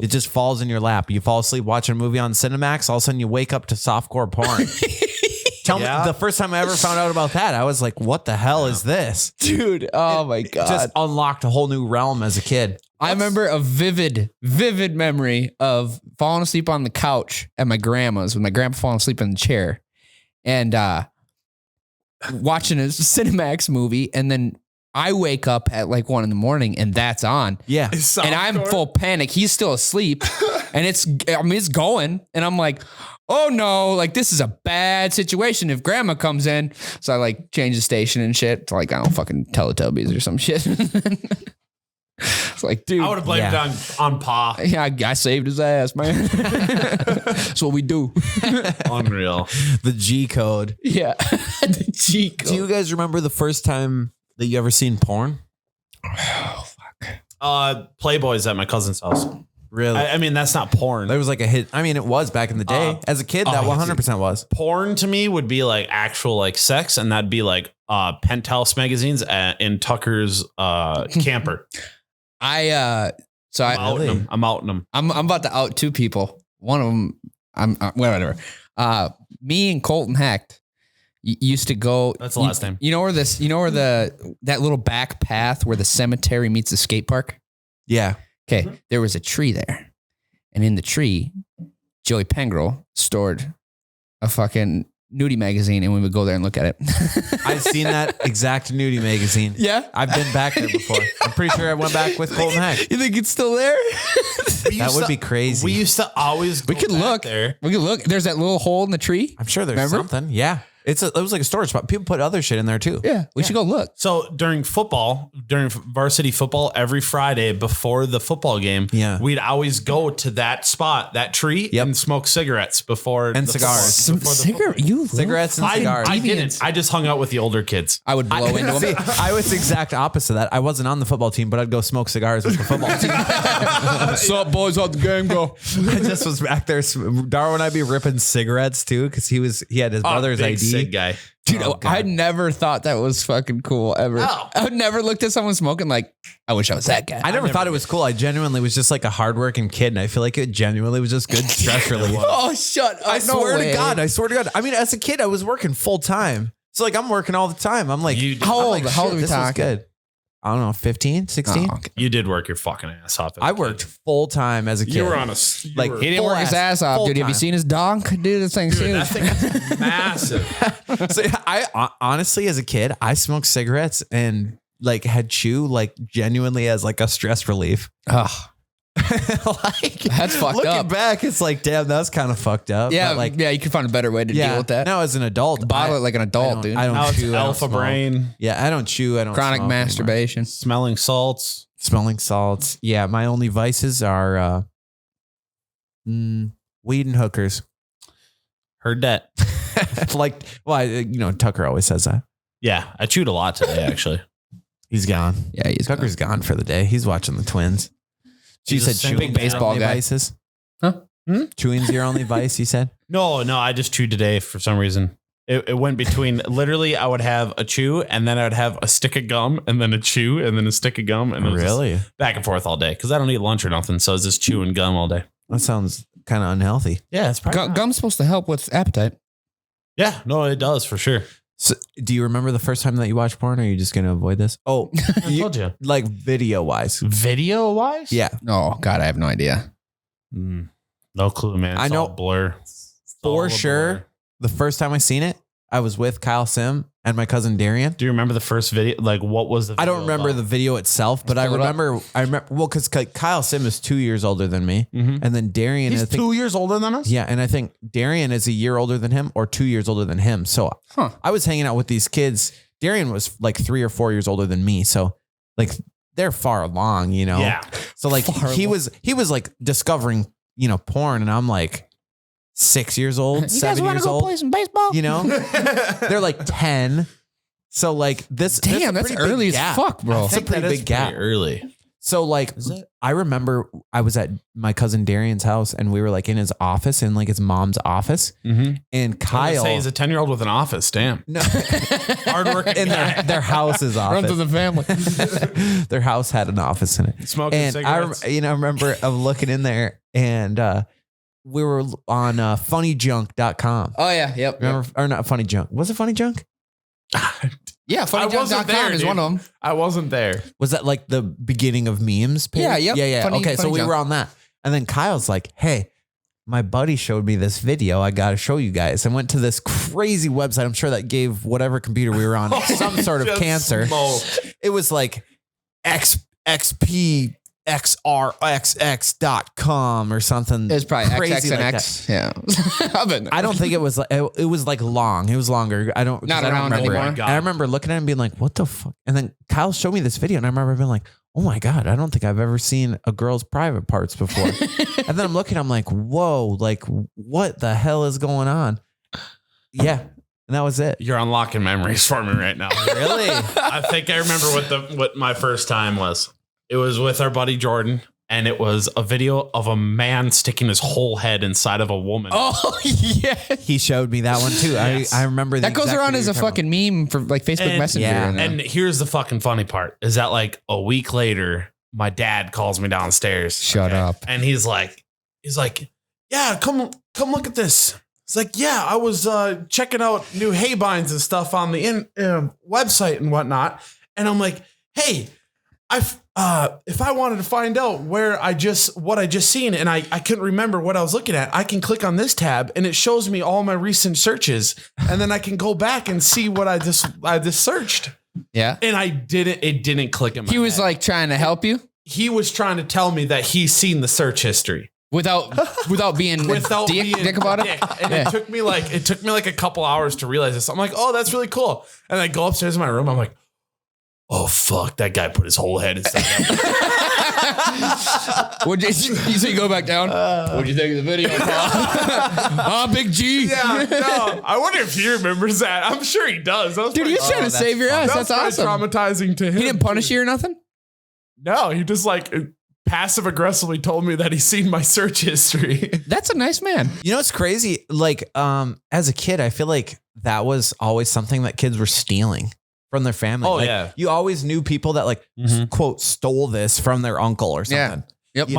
It just falls in your lap. You fall asleep watching a movie on Cinemax, all of a sudden you wake up to softcore porn. Tell me, the first time I ever found out about that, I was like, what the hell is this? Dude, oh my God. It just unlocked a whole new realm as a kid. I remember a vivid memory of falling asleep on the couch at my grandma's with my grandpa falling asleep in the chair and watching a Cinemax movie. And then I wake up at like 1 a.m. and that's on. Yeah. And I'm full panic. He's still asleep and it's going. And I'm like, oh no, like this is a bad situation if grandma comes in. So I like change the station and shit to like, I don't fucking Teletubbies or some shit. It's like, dude, I would have blamed it on Pa. Yeah, I saved his ass, man. That's what we do. Unreal. The G code. Yeah. The G code. Do you guys remember the first time that you ever seen porn? Oh, fuck. Playboys at my cousin's house. Really? I mean, that's not porn. There was like a hit. I mean, it was back in the day. As a kid, that 100% was. Porn to me would be like actual like sex, and that'd be like Penthouse magazines in Tucker's camper. I'm outing them. I'm about to out 2 people. One of them, whatever. Me and Colton Hecht used to go. That's the last name. You know where that little back path where the cemetery meets the skate park? Yeah. Okay. There was a tree there. And in the tree, Joey Pengrel stored a fucking nudie magazine, and we would go there and look at it. I've seen that exact nudie magazine. Yeah. I've been back there before. I'm pretty sure I went back with Colton Heck. You think it's still there? That would be crazy. We used to always We could look there. We could look. There's that little hole in the tree. I'm sure there's something. Yeah. It was like a storage spot. People put other shit in there too. Yeah. We should go look. So during varsity football, every Friday before the football game, we'd always go to that spot, that tree, and smoke cigarettes before and cigars. Cigarettes and cigars. I didn't. I just hung out with the older kids. I would blow into them. I was the exact opposite of that. I wasn't on the football team, but I'd go smoke cigars with the football team. What's up, boys? How'd the game go? I just was back there. Darwin and I'd be ripping cigarettes too, because he had his brother's ID. Sig guy. Dude, I never thought that was fucking cool ever. Oh. I would never looked at someone smoking like, I wish I was that guy. I never thought it was cool. I genuinely was just like a hardworking kid, and I feel like it genuinely was just good stress relief. Oh, shut up. I swear to God. I mean, as a kid, I was working full time. So like I'm working all the time. I'm like, how old are we this talking? was good. I don't know, 15, 16. Oh, okay. You did work your fucking ass off. I worked full time as a kid. You were on a He didn't work his ass off, dude. Have you seen his donk? Dude, this thing's huge. That thing is massive. So I honestly, as a kid, I smoked cigarettes and like had chew like genuinely as like a stress relief. Ugh. Like, that's fucked looking up. back, it's like, damn, that's kind of fucked up. Yeah, but like, yeah, you could find a better way to deal with that. Now as an adult, Bottle it like an adult, dude. I don't Now it's chew. I don't alpha smoke. brain. Yeah, I don't chew. I don't Chronic smoke masturbation. anymore. Smelling salts. Smelling salts. Yeah, my only vices are weed and hookers. Heard that. Like, well, Tucker always says that. Yeah, I chewed a lot today, actually. He's gone. Yeah, Tucker's gone for the day. He's watching the Twins. She said chewing big baseball guy. vices. Huh? Chewing's your only vice, you said? No, I just chewed today for some reason. It went between, literally, I would have a chew, and then I would have a stick of gum, and then a chew, and then a stick of gum. And it was just back and forth all day, because I don't eat lunch or nothing, so it's just chewing gum all day. That sounds kind of unhealthy. Yeah, it's probably Gum's supposed to help with appetite. Yeah, no, it does, for sure. So, do you remember the first time that you watched porn, or are you just going to avoid this? Oh, I told you. Like video-wise. Video-wise? Yeah. Oh, God, I have no idea. No clue, man. I know all blur. For sure, the first time I seen it, I was with Kyle Sim and my cousin Darian. Do you remember the first video? Like, what was the video I don't remember about? the video itself, but I remember, well, because Kyle Sim is 2 years older than me. Mhm. And then Darian He's I think, 2 years older than us? Yeah, and I think Darian is a year older than him or 2 years older than him. So I was hanging out with these kids. Darian was like 3 or 4 years older than me. So like they're far along, Yeah. So like he was like discovering, porn, and I'm like 6 years old, 7 years old. Play some baseball? They're like 10. So like this. Damn, that's early as fuck, bro. It's a pretty big gap. Early. So like, I remember I was at my cousin Darian's house, and we were like in his office, in like his mom's office, and Kyle. Say he's a 10-year-old with an office. Damn. No, hardworking. in their house's office. Runs in the family. Their house had an office in it. Smoking And cigarettes. I remember of looking in there, and we were on funnyjunk.com. Oh, yeah. Yep. Remember, or not Funny Junk? Was it Funny Junk? Yeah, funnyjunk.com is one of them. I wasn't there. Was that like the beginning of memes page? Yeah, yep. Yeah. Funny- Okay, so Funny we Junk. were on that. And then Kyle's like, hey, my buddy showed me this video. I got to show you guys. I went to this crazy website. I'm sure that gave whatever computer we were on some sort of Just cancer. smoked. It was like xpxrxx.com or something. It was probably crazy like XXNX. Yeah. I've been there. I don't think it was. It was like long. It was longer. I don't. Not I don't around remember. anymore. And I remember looking at it and being like, "What the fuck?" And then Kyle showed me this video, and I remember being like, "Oh my god, I don't think I've ever seen a girl's private parts before." And then I'm looking, I'm like, "Whoa, like what the hell is going on?" Yeah, and that was it. You're unlocking memories for me right now. Really? I think I remember what my first time was. It was with our buddy Jordan, and it was a video of a man sticking his whole head inside of a woman. Oh, yeah. He showed me that one too. Yes. I remember That goes around as a fucking meme for like Facebook And- Messenger. yeah. And here's the fucking funny part is that like a week later, my dad calls me downstairs. Shut up. And he's like, yeah, come look at this. It's like, yeah, I was checking out new hay binds and stuff on the website and whatnot. And I'm like, hey, if I wanted to find out what I just seen and I couldn't remember what I was looking at, I can click on this tab and it shows me all my recent searches, and then I can go back and see what I just searched. Yeah. And it didn't click in my He was head. like trying to help you He was trying to tell me that he's seen the search history without being a dick about it. dick. And it took me like a couple hours to realize this. I'm like, oh, that's really cool. And I go upstairs in my room. I'm like, oh fuck, that guy put his whole head inside. So you go back down. What'd you think of the video? Big G. Yeah, no. I wonder if he remembers that. I'm sure he does. Dude, he was trying to save your ass. That's awesome. Traumatizing to him. He didn't punish you or nothing? No, he just like passive aggressively told me that he's seen my search history. That's a nice man. You know what's crazy? Like, as a kid, I feel like that was always something that kids were stealing from their family. Oh, like, yeah. You always knew people that like, quote, stole this from their uncle or something. Yeah. Yep.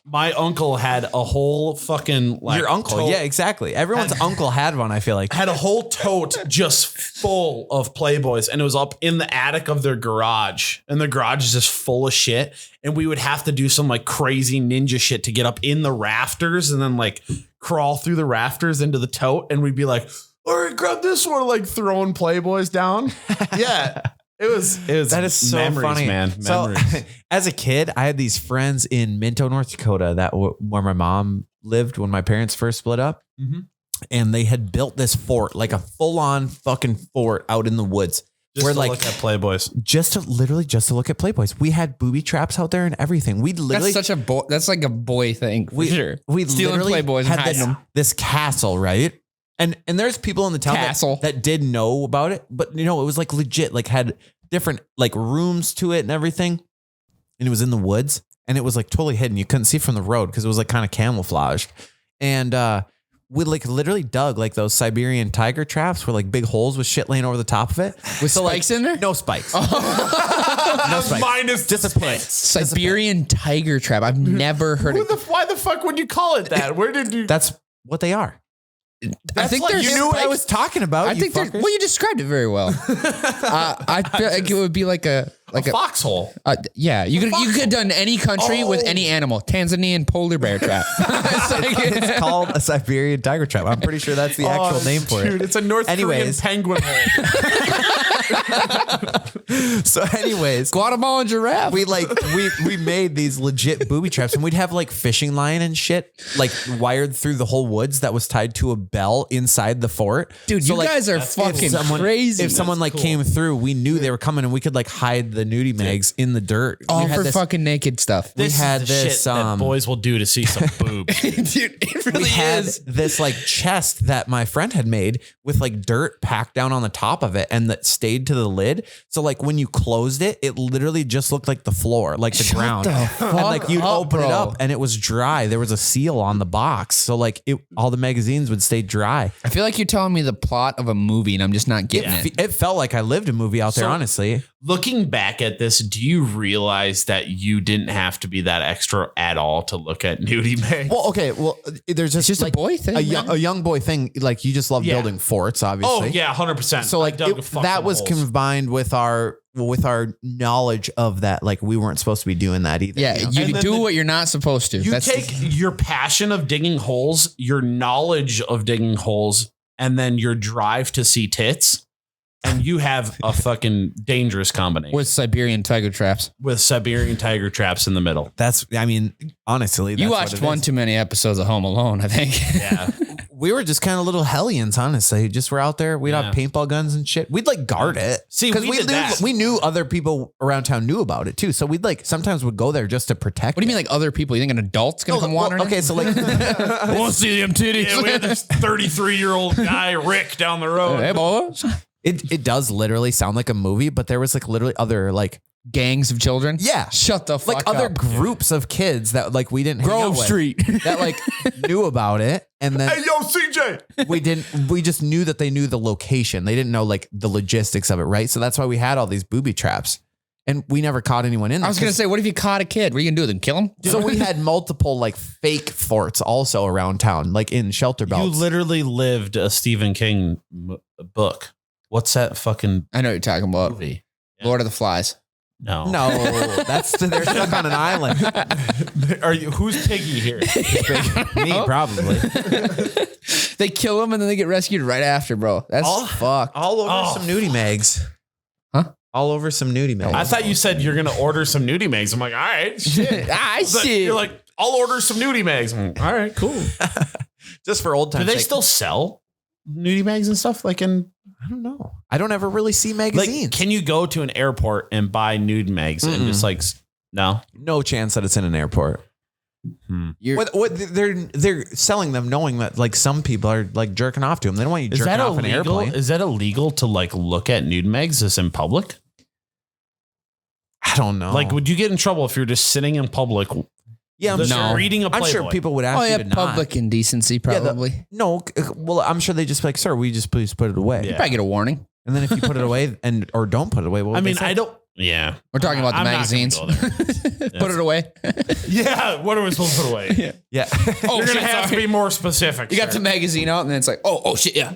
My uncle had a whole fucking like your uncle. tote, Yeah, exactly. Everyone's uncle had one, I feel like. had a whole tote just full of Playboys, and it was up in the attic of their garage, and the garage is just full of shit. And we would have to do some like crazy ninja shit to get up in the rafters and then like crawl through the rafters into the tote. And we'd be like, all right, grab this one, like throwing Playboys down. Yeah. It was that is so memories, funny, man. Memories. So, as a kid, I had these friends in Minto, North Dakota, where my mom lived when my parents first split up, and they had built this fort, like a full-on fucking fort out in the woods, Just to look at Playboys. just to look at Playboys. We had booby traps out there and everything. We literally That's like a boy thing. For sure. We stealing literally Playboys and had hiding them. this castle, right? And there's people in the town that did know about it, but it was like legit, like had different like rooms to it and everything. And it was in the woods and it was like totally hidden. You couldn't see from the road because it was like kind of camouflaged. And we like literally dug like those Siberian tiger traps where like big holes with shit laying over the top of it. With spikes in there? No spikes. Oh. No spikes. Minus Just a pit. Siberian tiger trap. I've never heard of it. Why the fuck would you call it that? Where did you? That's what they are. I think You knew what I was talking about. I think you described it very well. I feel like it would be like a foxhole. Yeah, you could have done any country with any animal. Tanzanian polar bear trap. It's called a Siberian tiger trap. I'm pretty sure that's the actual name for it. Dude, it's a North Korean penguin hole. So anyways, Guatemalan giraffe. We made these legit booby traps, and we'd have like fishing line and shit like wired through the whole woods that was tied to a bell inside the fort. Dude, so, you like, guys are fucking crazy. If someone came through, we knew they were coming, and we could like hide the nudie mags in the dirt. All for fucking naked stuff. We had is the this shit that boys will do to see some boobs. Dude, it really we had is. this like chest that my friend had made with like dirt packed down on the top of it and that stayed to the lid. So like when you closed it, it literally just looked like the floor, like the ground. And like you'd open it up and it was dry. There was a seal on the box. So like all the magazines would stay dry. I feel like you're telling me the plot of a movie and I'm just not getting it. It felt like I lived a movie out there, honestly. Looking back at this, do you realize that you didn't have to be that extra at all to look at nudie mags? Well, okay. Well, there's just like, a boy thing, a young boy thing. Like you just love building forts, obviously. Oh yeah, 100%. So like that was combined with our knowledge of that. Like we weren't supposed to be doing that either. Yeah, you do what you're not supposed to. You take your passion of digging holes, your knowledge of digging holes, and then your drive to see tits. And you have a fucking dangerous combination with Siberian tiger traps. With Siberian tiger traps in the middle. Honestly, you watched one too many episodes of Home Alone, I think. Yeah. We were just kind of little hellions, honestly. Just were out there. We'd have paintball guns and shit. We'd like guard it. See, we knew other people around town knew about it too. So we'd like sometimes would go there just to protect. What do you mean like other people? You think an adult's gonna come wandering? Okay, so like I want to see them titties. Yeah, we had this 33-year-old guy, Rick, down the road. Hey, boys. It does literally sound like a movie, but there was like literally other like gangs of children. Yeah. Shut the fuck like up. other groups of kids that like we didn't hang out Grove with, Street that like knew about it. And then hey, yo, CJ. We just knew that they knew the location. They didn't know like the logistics of it, right? So that's why we had all these booby traps. And we never caught anyone in there. I was going to say, what if you caught a kid? What are you going to do? Then kill him? So we had multiple like fake forts also around town, like in shelter belts. You literally lived a Stephen King book. What's that fucking I know what you're talking about. movie? Lord of the Flies. No, they're stuck on an island. Who's Piggy here? Me, probably. They kill him and then they get rescued right after, bro. That's fucked. All over some nudie mags. Huh? All over some nudie mags. I thought you said you're gonna order some nudie mags. I'm like, all right, shit. Shit. You're like, I'll order some nudie mags. I'm like, all right, cool. Just for old times. Do they still sell nudie mags and stuff? Like I don't know. I don't ever really see magazines. Like, can you go to an airport and buy nude mags and just like no chance that it's in an airport. They're selling them knowing that like some people are like jerking off to them. They don't want you jerking off an airplane. Is that illegal to like look at nude mags just in public? I don't know. Like, would you get in trouble if you're just sitting in public Yeah, reading a Playboy. I'm sure people would ask you to public not. indecency, probably. Well, I'm sure they just be like, sir, will you just please put it away? You probably get a warning. And then if you put it away or don't put it away, I mean, I don't. Yeah, we're talking about the magazines. Put it away. Yeah, what are we supposed to put away? Yeah. Oh, you're gonna have to be more specific. You got the magazine out, and then it's like, oh shit, yeah.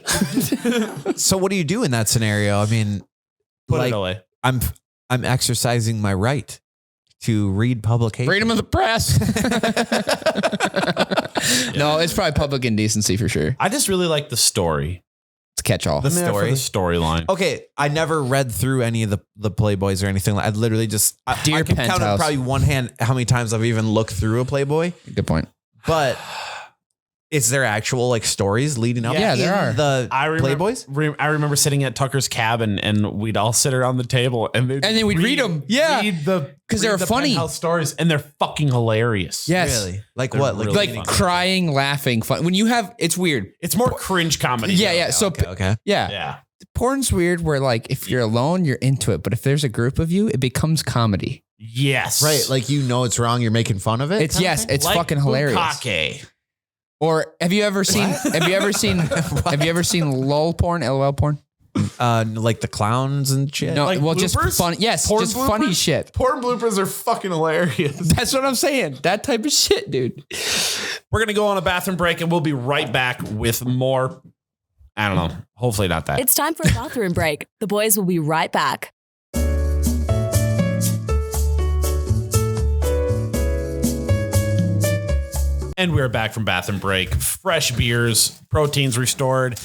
So what do you do in that scenario? I mean, put it away. I'm exercising my right to read publication. Freedom of the press. No, it's probably public indecency for sure. I just really like the story. It's catch all. The storyline. Okay, I never read through any of the Playboys or anything. I literally just I can count on probably one hand how many times I've even looked through a Playboy. Good point. But is there actual like stories leading up? Yeah, there are. Playboys? I remember sitting at Tucker's cabin and we'd all sit around the table and then we'd read them. Yeah, because they're funny stories and they're fucking hilarious. Yes, really. Like they're what? really like crying, laughing, fun. When you have, it's weird. It's more cringe comedy. Yeah. So okay. Yeah. Porn's weird. Where like if you're alone, you're into it, but if there's a group of you, it becomes comedy. Yes. Right. Like it's wrong. You're making fun of it. It's it's like fucking hilarious. Bukkake. Or have you ever seen LOL porn, LOL porn? Like the clowns and shit. No, like well, bloopers? just fun. Yes, porn just bloopers? Funny shit. Porn bloopers are fucking hilarious. That's what I'm saying. That type of shit, dude. We're gonna go on a bathroom break and we'll be right back with more. I don't know. Hopefully not that. It's time for a bathroom break. The boys will be right back. And we're back from bathroom break. Fresh beers, proteins restored.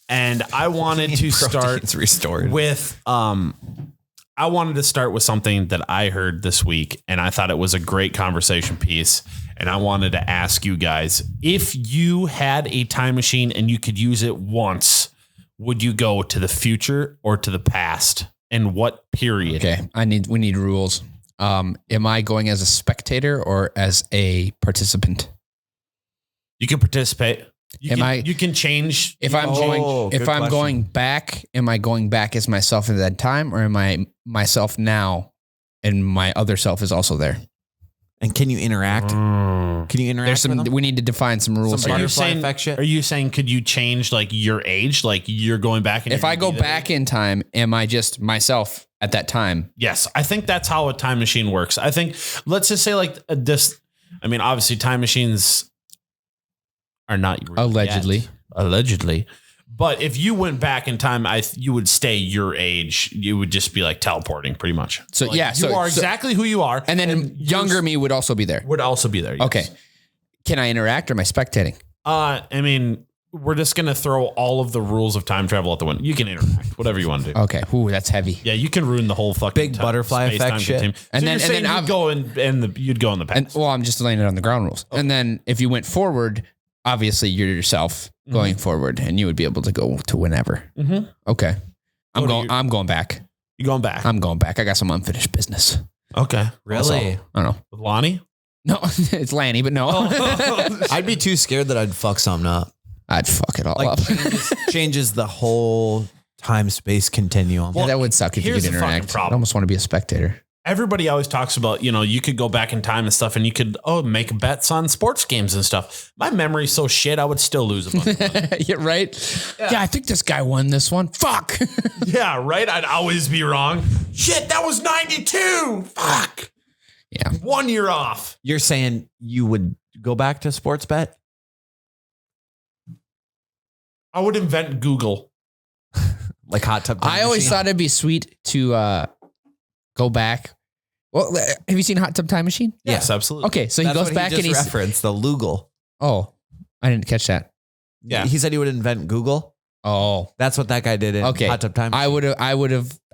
And I wanted to start restored with I wanted to start with something that I heard this week, and I thought it was a great conversation piece. And I wanted to ask you guys, if you had a time machine and you could use it once, would you go to the future or to the past? And what period? Okay, we need rules. Am I going as a spectator or as a participant? You can participate. You can change. If I'm going back, am I going back as myself at that time, or am I myself now and my other self is also there? And can you interact? Can you interact? We need to define some rules. Are you saying could you change like your age? Like you're going back? If I go back in time, am I just myself at that time? Yes. I think that's how a time machine works. I think, let's just say like this. I mean, obviously time machines are not allegedly. But if you went back in time, you would stay your age. You would just be like teleporting pretty much. So like, you are exactly who you are. And then younger me would also be there. Yes. Okay. Can I interact or am I spectating? I mean, we're just going to throw all of the rules of time travel out the window. You can interact, whatever you want to do. Okay. Ooh, that's heavy. Yeah, you can ruin the whole fucking big butterfly effect shit. And then you'd go in the past. I'm just laying it on the ground rules. Okay. And then if you went forward, obviously you're yourself going forward, and you would be able to go to whenever. Mm-hmm. Okay. I'm going back. You going back? I'm going back. I got some unfinished business. Okay. Really? Also, I don't know. With Lonnie? No, it's Lanny, but no. I'd be too scared that I'd fuck something up. I'd fuck it all up. Changes the whole time-space continuum. Well, that would suck if you could interact. I almost want to be a spectator. Everybody always talks about, you could go back in time and stuff, and you could make bets on sports games and stuff. My memory's so shit, I would still lose a bunch of money. Yeah, right? Yeah, I think this guy won this one. Fuck. Yeah, right? I'd always be wrong. Shit, that was 92. Fuck. Yeah. 1 year off. You're saying you would go back to sports bet? I would invent Google. Like hot tub. I always thought it'd be sweet to go back. Well, have you seen Hot Tub Time Machine? Yes, absolutely. Okay, so he goes back and he's referenced the Lugal. Oh, I didn't catch that. Yeah, he said he would invent Google. Oh, that's what that guy did in Hot Tub Time Machine.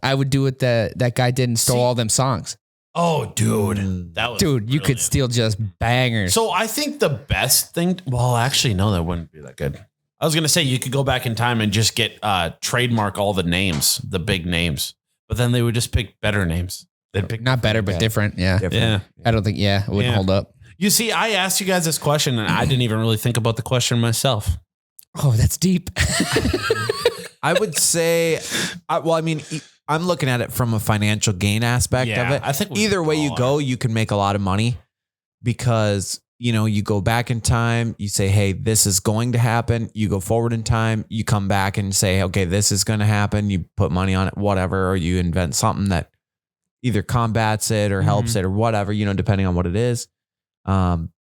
I would do what that guy did and stole all them songs. Oh, dude, that was you could steal just bangers. So I think the best thing. Well, actually, no, that wouldn't be that good. I was gonna say you could go back in time and just get trademark all the names, the big names, but then they would just pick better names. They'd pick not better, but different. Yeah, yeah. I don't think. Yeah, it wouldn't hold up. You see, I asked you guys this question, and I didn't even really think about the question myself. Oh, that's deep. I would say, I'm looking at it from a financial gain aspect of it. I think either way you go, you can make a lot of money. because, you know, you go back in time, you say, hey, this is going to happen. You go forward in time, you come back and say, okay, this is going to happen. You put money on it, whatever, or you invent something that either combats it or helps it or whatever, you know, depending on what it is.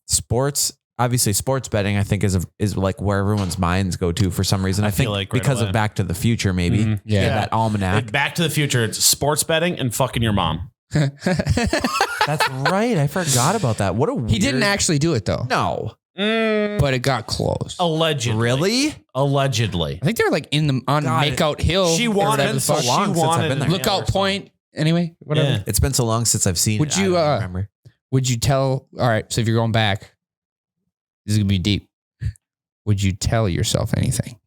Sports, obviously sports betting, I think is like where everyone's minds go to for some reason. I think like because of Back to the Future, maybe. Yeah. That almanac. Back to the Future. It's sports betting and fucking your mom. That's right. I forgot about that. What a weird... He didn't actually do it though. No. But it got close. Allegedly. Really? Allegedly. I think they're like on Makeout Hill. She wanted so long since I've been there. Lookout Point. Anyway, whatever. Yeah. It's been so long since I've seen it. I don't remember. Would you tell, all right, so if you're going back, this is going to be deep. Would you tell yourself anything?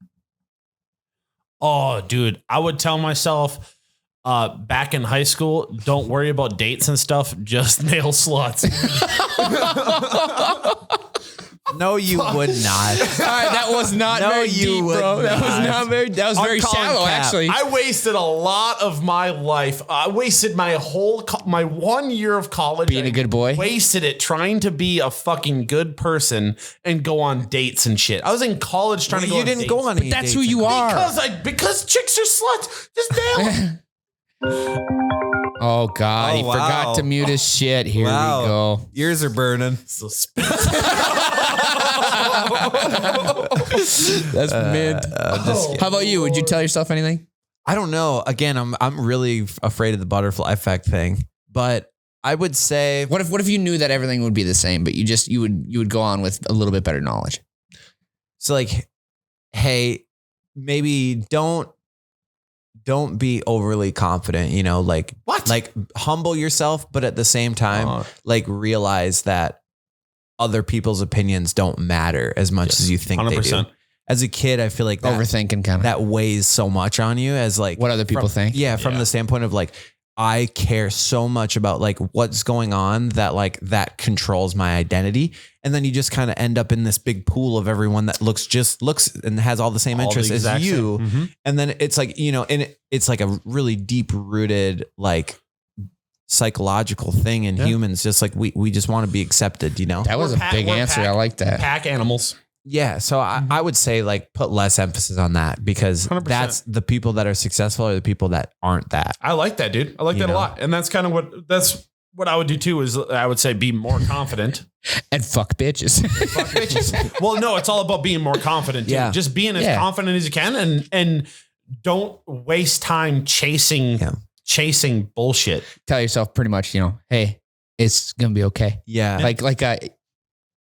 Oh, dude, I would tell myself back in high school, don't worry about dates and stuff, just nail sluts. No, you would not. All right, that was not very deep, bro. That was very shallow, actually. I wasted a lot of my life. I wasted my my 1 year of college being a good boy. Wasted it trying to be a fucking good person and go on dates and shit. I was in college trying to go on dates. You didn't go on any dates. That's who you are. Because chicks are sluts. Just nail them. Oh God, he forgot to mute his shit. Here we go. Ears are burning. That's mint. How about you? Would you tell yourself anything? I don't know. Again, I'm really afraid of the butterfly effect thing, but I would say, what if you knew that everything would be the same, but you would go on with a little bit better knowledge? So like, hey, maybe don't be overly confident, you know, like what? Like humble yourself, but at the same time, like realize that other people's opinions don't matter as much as you think 100%. They do. As a kid, I feel like overthinking kind of that weighs so much on you as like what other people think. Yeah. From the standpoint of like, I care so much about like what's going on that like that controls my identity. And then you just kind of end up in this big pool of everyone that looks and has all the same interests as you. Mm-hmm. And then it's like, you know, and it's like a really deep rooted, like psychological thing in humans. Just like we just want to be accepted, you know? That was a big answer. I like that. Pack animals. Yeah. So I would say like put less emphasis on that because 100%. That's the people that are successful are the people that aren't that. I like that, dude. I like that a lot. And that's kind of what I would do too, is I would say be more confident. And fuck bitches. Fuck bitches. Well, no, it's all about being more confident. Too. Yeah. Just being as confident as you can and don't waste time chasing bullshit. Tell yourself pretty much, you know, hey, it's going to be okay. Yeah.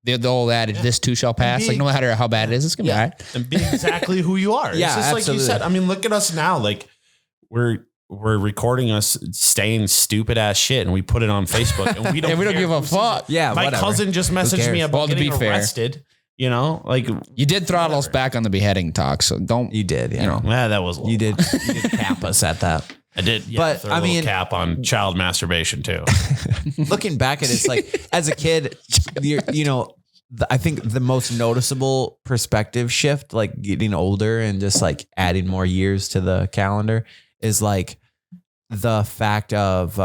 The old adage, this too shall pass. Like no matter how bad it is, it's gonna be all right. And be exactly who you are. Yeah, it's just like you said. I mean, look at us now. Like we're recording us saying stupid ass shit, and we put it on Facebook, and we don't give a fuck. Yeah, my cousin just messaged me about getting arrested. You know, like you did throttle us back on the beheading talk, so don't. You did, yeah. You know, yeah, that was you did cap us at that. I did, but I mean, cap on child masturbation too. Looking back at it, it's like as a kid, you know, I think the most noticeable perspective shift, like getting older and just like adding more years to the calendar, is like the fact of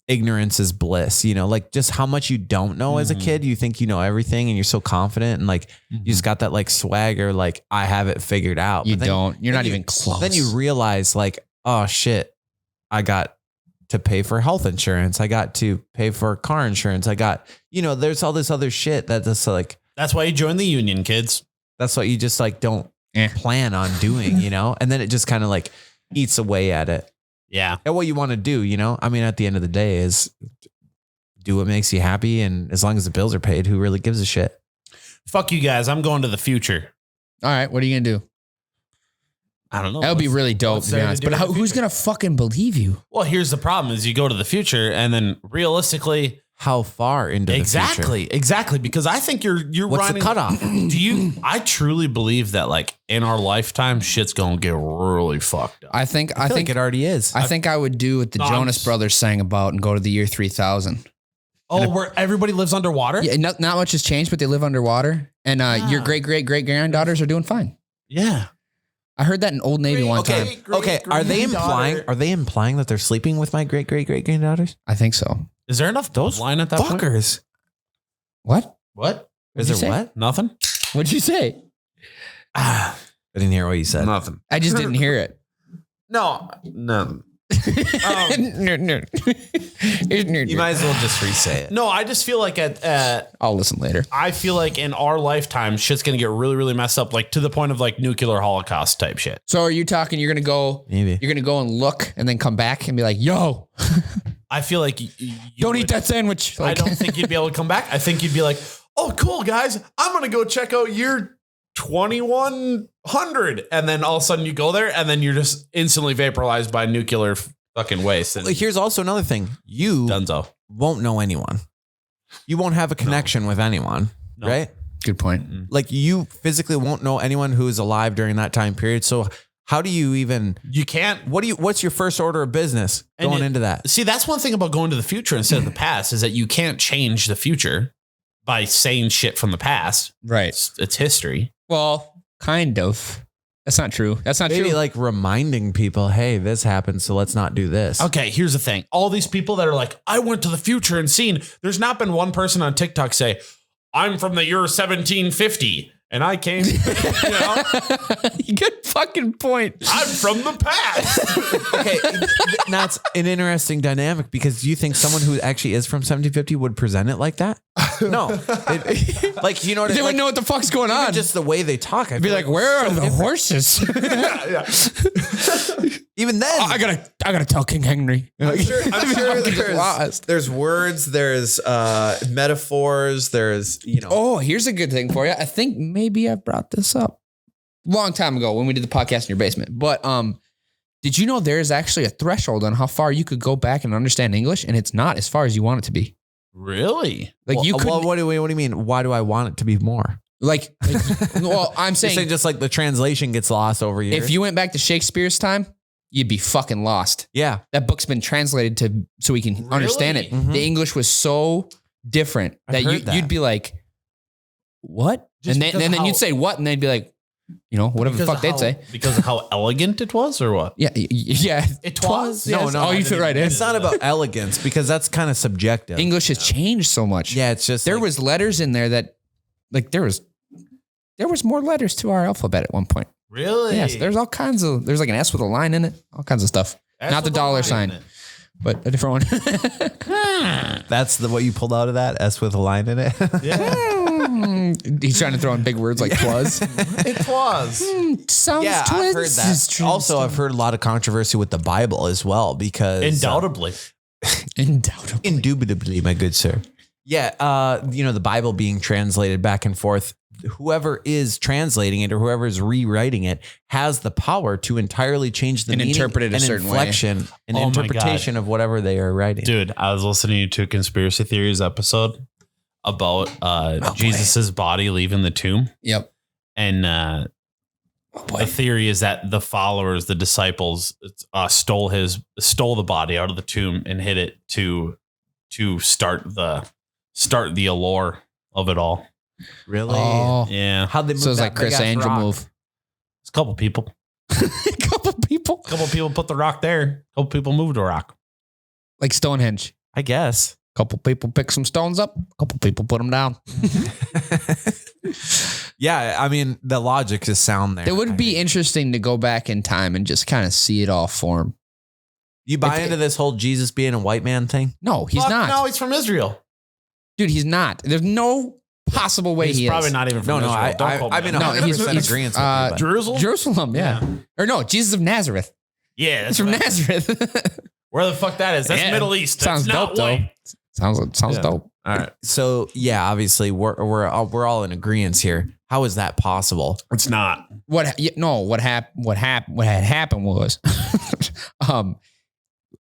ignorance is bliss. You know, like just how much you don't know as a kid. You think you know everything, and you're so confident, and like you just got that like swagger, like I have it figured out. You don't. You're not even close. Then you realize, like, oh shit. I got to pay for health insurance. I got to pay for car insurance. I got, you know, there's all this other shit that just like, that's why you join the union, kids. That's what you just like don't plan on doing, you know? And then it just kind of like eats away at it. Yeah. And what you want to do, you know? I mean, at the end of the day is do what makes you happy. And as long as the bills are paid, who really gives a shit? Fuck you guys. I'm going to the future. All right. What are you going to do? I don't know. That would be really dope, to be honest. But who's going to fucking believe you? Well, here's the problem is you go to the future and then realistically, how far into the future? Exactly. Because I think you're What's running. The cutoff? I truly believe that like in our lifetime, shit's going to get really fucked up. I think like it already is. I think I would do what the Jonas Brothers sang about and go to the year 3000. Oh, where everybody lives underwater? Yeah, not much has changed, but they live underwater. And your great-great-great-granddaughters are doing fine. Yeah. I heard that in Old Navy one time. Okay, are they implying that they're sleeping with my great-great-great-granddaughters? I think so. Is there enough line at that fuckers? point? What? Is there what? Nothing? What'd you say? I didn't hear what you said. Nothing. I just didn't hear it. No. You might as well just re-say it. No, I just feel like I'll listen later. I feel like in our lifetime, shit's going to get really, really messed up, like to the point of like nuclear holocaust type shit. So are you talking, you're going to go, Maybe. you're going to go and look and then come back and be like, yo, I feel like you don't eat that sandwich. I don't think you'd be able to come back. I think you'd be like, oh, cool, guys. I'm going to go check out year 2100. And then all of a sudden you go there and then you're just instantly vaporized by nuclear fucking waste. And Here's also another thing. You Dunzo. won't know anyone. You won't have a connection with anyone, right? Good point. Like you physically won't know anyone who is alive during that time period. So how do you even? You can't. What's your first order of business going into that? See, that's one thing about going to the future instead of the past is that you can't change the future by saying shit from the past. Right. It's history. Well, kind of. That's not true. That's not Maybe true. like reminding people, hey, this happened, so let's not do this. Okay, here's the thing. All these people that are like, I went to the future and seen, there's not been one person on TikTok say, I'm from the year 1750 and I came, Good fucking point. I'm from the past. Okay, that's an interesting dynamic because do you think someone who actually is from 1750 would present it like that? No. Like, you know what They I mean? wouldn't know what the fuck's going on. Just the way they talk. I'd be like, where are the horses? Even then, I gotta tell King Henry. I'm sure there's words, there's metaphors, there's, Oh, here's a good thing for you. I think maybe I brought this up long time ago when we did the podcast in your basement. But did you know there is actually a threshold on how far you could go back and understand English, and it's not as far as you want it to be. Really? Like you could. What do you mean? Why do I want it to be more? Like well, I'm saying just like the translation gets lost over years. If you went back to Shakespeare's time, you'd be fucking lost. Yeah. That book's been translated so we can understand it. Mm-hmm. The English was so different that you'd be like, what? Just and then you'd say what? And they'd be like, whatever the fuck they'd say. Because of how elegant it was or what? Yeah. It was. No. Oh, you fit right in. It's not about elegance because that's kind of subjective. English has changed so much. Yeah. It's just there was letters in there that like there was more letters to our alphabet at one point. Really? Yes. There's all kinds of, there's like an S with a line in it, all kinds of stuff. Not the dollar sign, but a different one. That's what you pulled out of that S with a line in it. Yeah. He's trying to throw in big words like twas. It was. Sounds Yeah, I've heard that. Also, I've heard a lot of controversy with the Bible as well because Undoubtedly. Indubitably, my good sir. Yeah, the Bible being translated back and forth. Whoever is translating it or whoever is rewriting it has the power to entirely change the and meaning interpret it a certain inflection and interpretation of whatever they are writing. Dude, I was listening to a conspiracy theories episode about Jesus's body leaving the tomb. Yep. And the theory is that the followers, the disciples, stole the body out of the tomb and hid it to start the allure of it all. Really? Oh. Yeah. How'd they move So it's that like Chris big-ass Angel rock? move. It's a couple people. A couple people put the rock there. A couple people moved the rock. like Stonehenge. I guess. Couple people pick some stones up. Couple people put them down. Yeah, I mean, the logic is sound there. It would be interesting to go back in time and just kind of see it all form. You buy into this whole Jesus being a white man thing? No, he's not. No, he's from Israel. Dude, he's not. There's no possible way He's probably not even from Israel. I'm in No, 100% agreement with you. But Jerusalem? Jerusalem, yeah. Or no, Jesus of Nazareth. Yeah, He's from Nazareth. Where the fuck that is? That's Yeah. Middle East. Sounds That's not dope, though. white. Sounds dope. All right. So yeah, obviously we're all in agreement here. How is that possible? It's not. What had happened was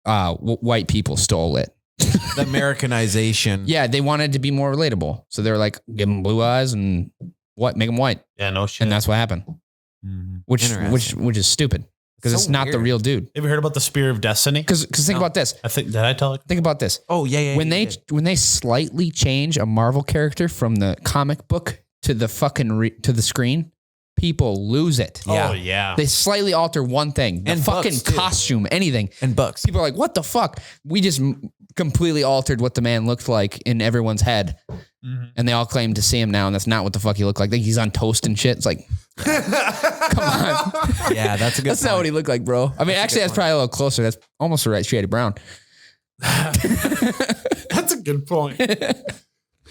white people stole it. The Americanization. Yeah, they wanted to be more relatable. So they were like, give them blue eyes and make them white. Yeah, no shit. And that's what happened. Which is stupid because So it's not the weird. real dude. Have you heard about the Spear of Destiny? Because think about this. Did I tell it? Think about this. Oh yeah. When they slightly change a Marvel character from the comic book to the to the screen, people lose it. Yeah. Oh, yeah. They slightly alter one thing, the And fucking books, too. costume, anything. and books. People are like, what the fuck? We just completely altered what the man looked like in everyone's head. and they all claim to see him now, and that's not what the fuck he looked like. He's on toast and shit. It's like, come on. Yeah, that's a good. That's not what he looked like, bro. I mean, actually, that's probably a little closer. That's almost the right shade of brown. That's a good point.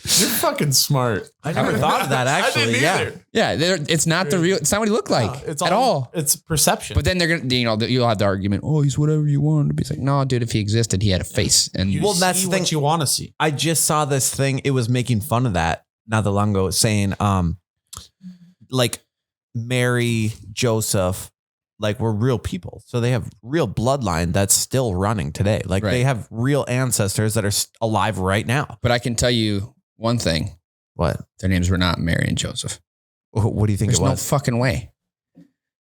You're fucking smart. I never thought of that, actually. Yeah. It's not the real. It's not what he looked like at all. It's perception. But then they're gonna, you'll have the argument. Oh, he's whatever you want him to be. It's like, no, dude. If he existed, he had a face. And well, that's the thing you want to see. I just saw this thing. It was making fun of that not that long ago, saying, like Mary, Joseph, like we're real people, so they have real bloodline that's still running today. Like they have real ancestors that are alive right now. But I can tell you one thing. What? Their names were not Mary and Joseph. What do you think There's it was? no fucking way.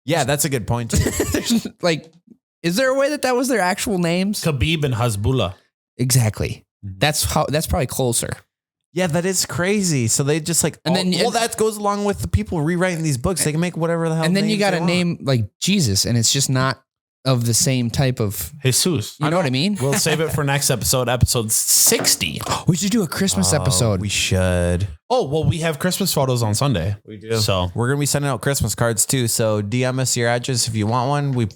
Yeah, that's a good point. There's like, is there a way that was their actual names? Khabib and Hezbollah. Exactly. That's probably closer. Yeah, that is crazy. So they just like, and then that goes along with the people rewriting these books. They can make whatever the hell. And then you got a name like Jesus, and it's just not of the same type of Jesus. You know what I mean? We'll save it for next episode 60. We should do a Christmas episode. We should. Oh, well, we have Christmas photos on Sunday. We do. So we're going to be sending out Christmas cards too. So DM us your address if you want one. We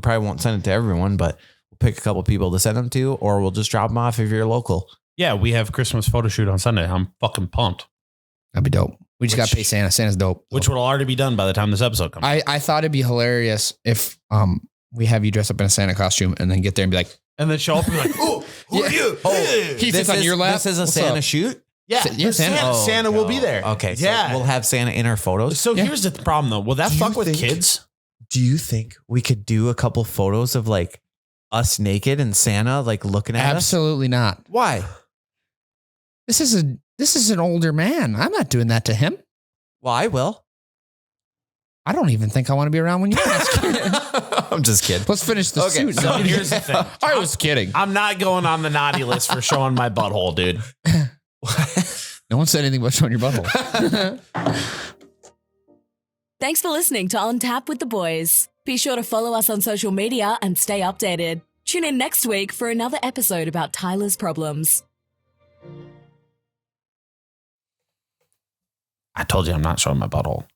probably won't send it to everyone, but we'll pick a couple people to send them to, or we'll just drop them off if you're local. Yeah, we have Christmas photo shoot on Sunday. I'm fucking pumped. That'd be dope. We just got to pay Santa. Santa's dope. Which will already be done by the time this episode comes. I thought it'd be hilarious if we have you dress up in a Santa costume and then get there and be like, and then show up and be like, oh, who are you? Oh, he sits on your lap. This is a Santa shoot? Yeah, Santa will be there. Okay, so we'll have Santa in our photos. So here's the problem though. Will that fuck with kids? Do you think we could do a couple photos of like us naked and Santa like looking at us? Absolutely not. Why? This is an older man. I'm not doing that to him. Well, I will. I don't even think I want to be around when you're asking. I'm just kidding. Let's finish the suit. So here's the thing. I was kidding. I'm not going on the naughty list for showing my butthole, dude. No one said anything about showing your butthole. Thanks for listening to On Tap with the Boys. Be sure to follow us on social media and stay updated. Tune in next week for another episode about Tyler's problems. I told you I'm not showing my butthole.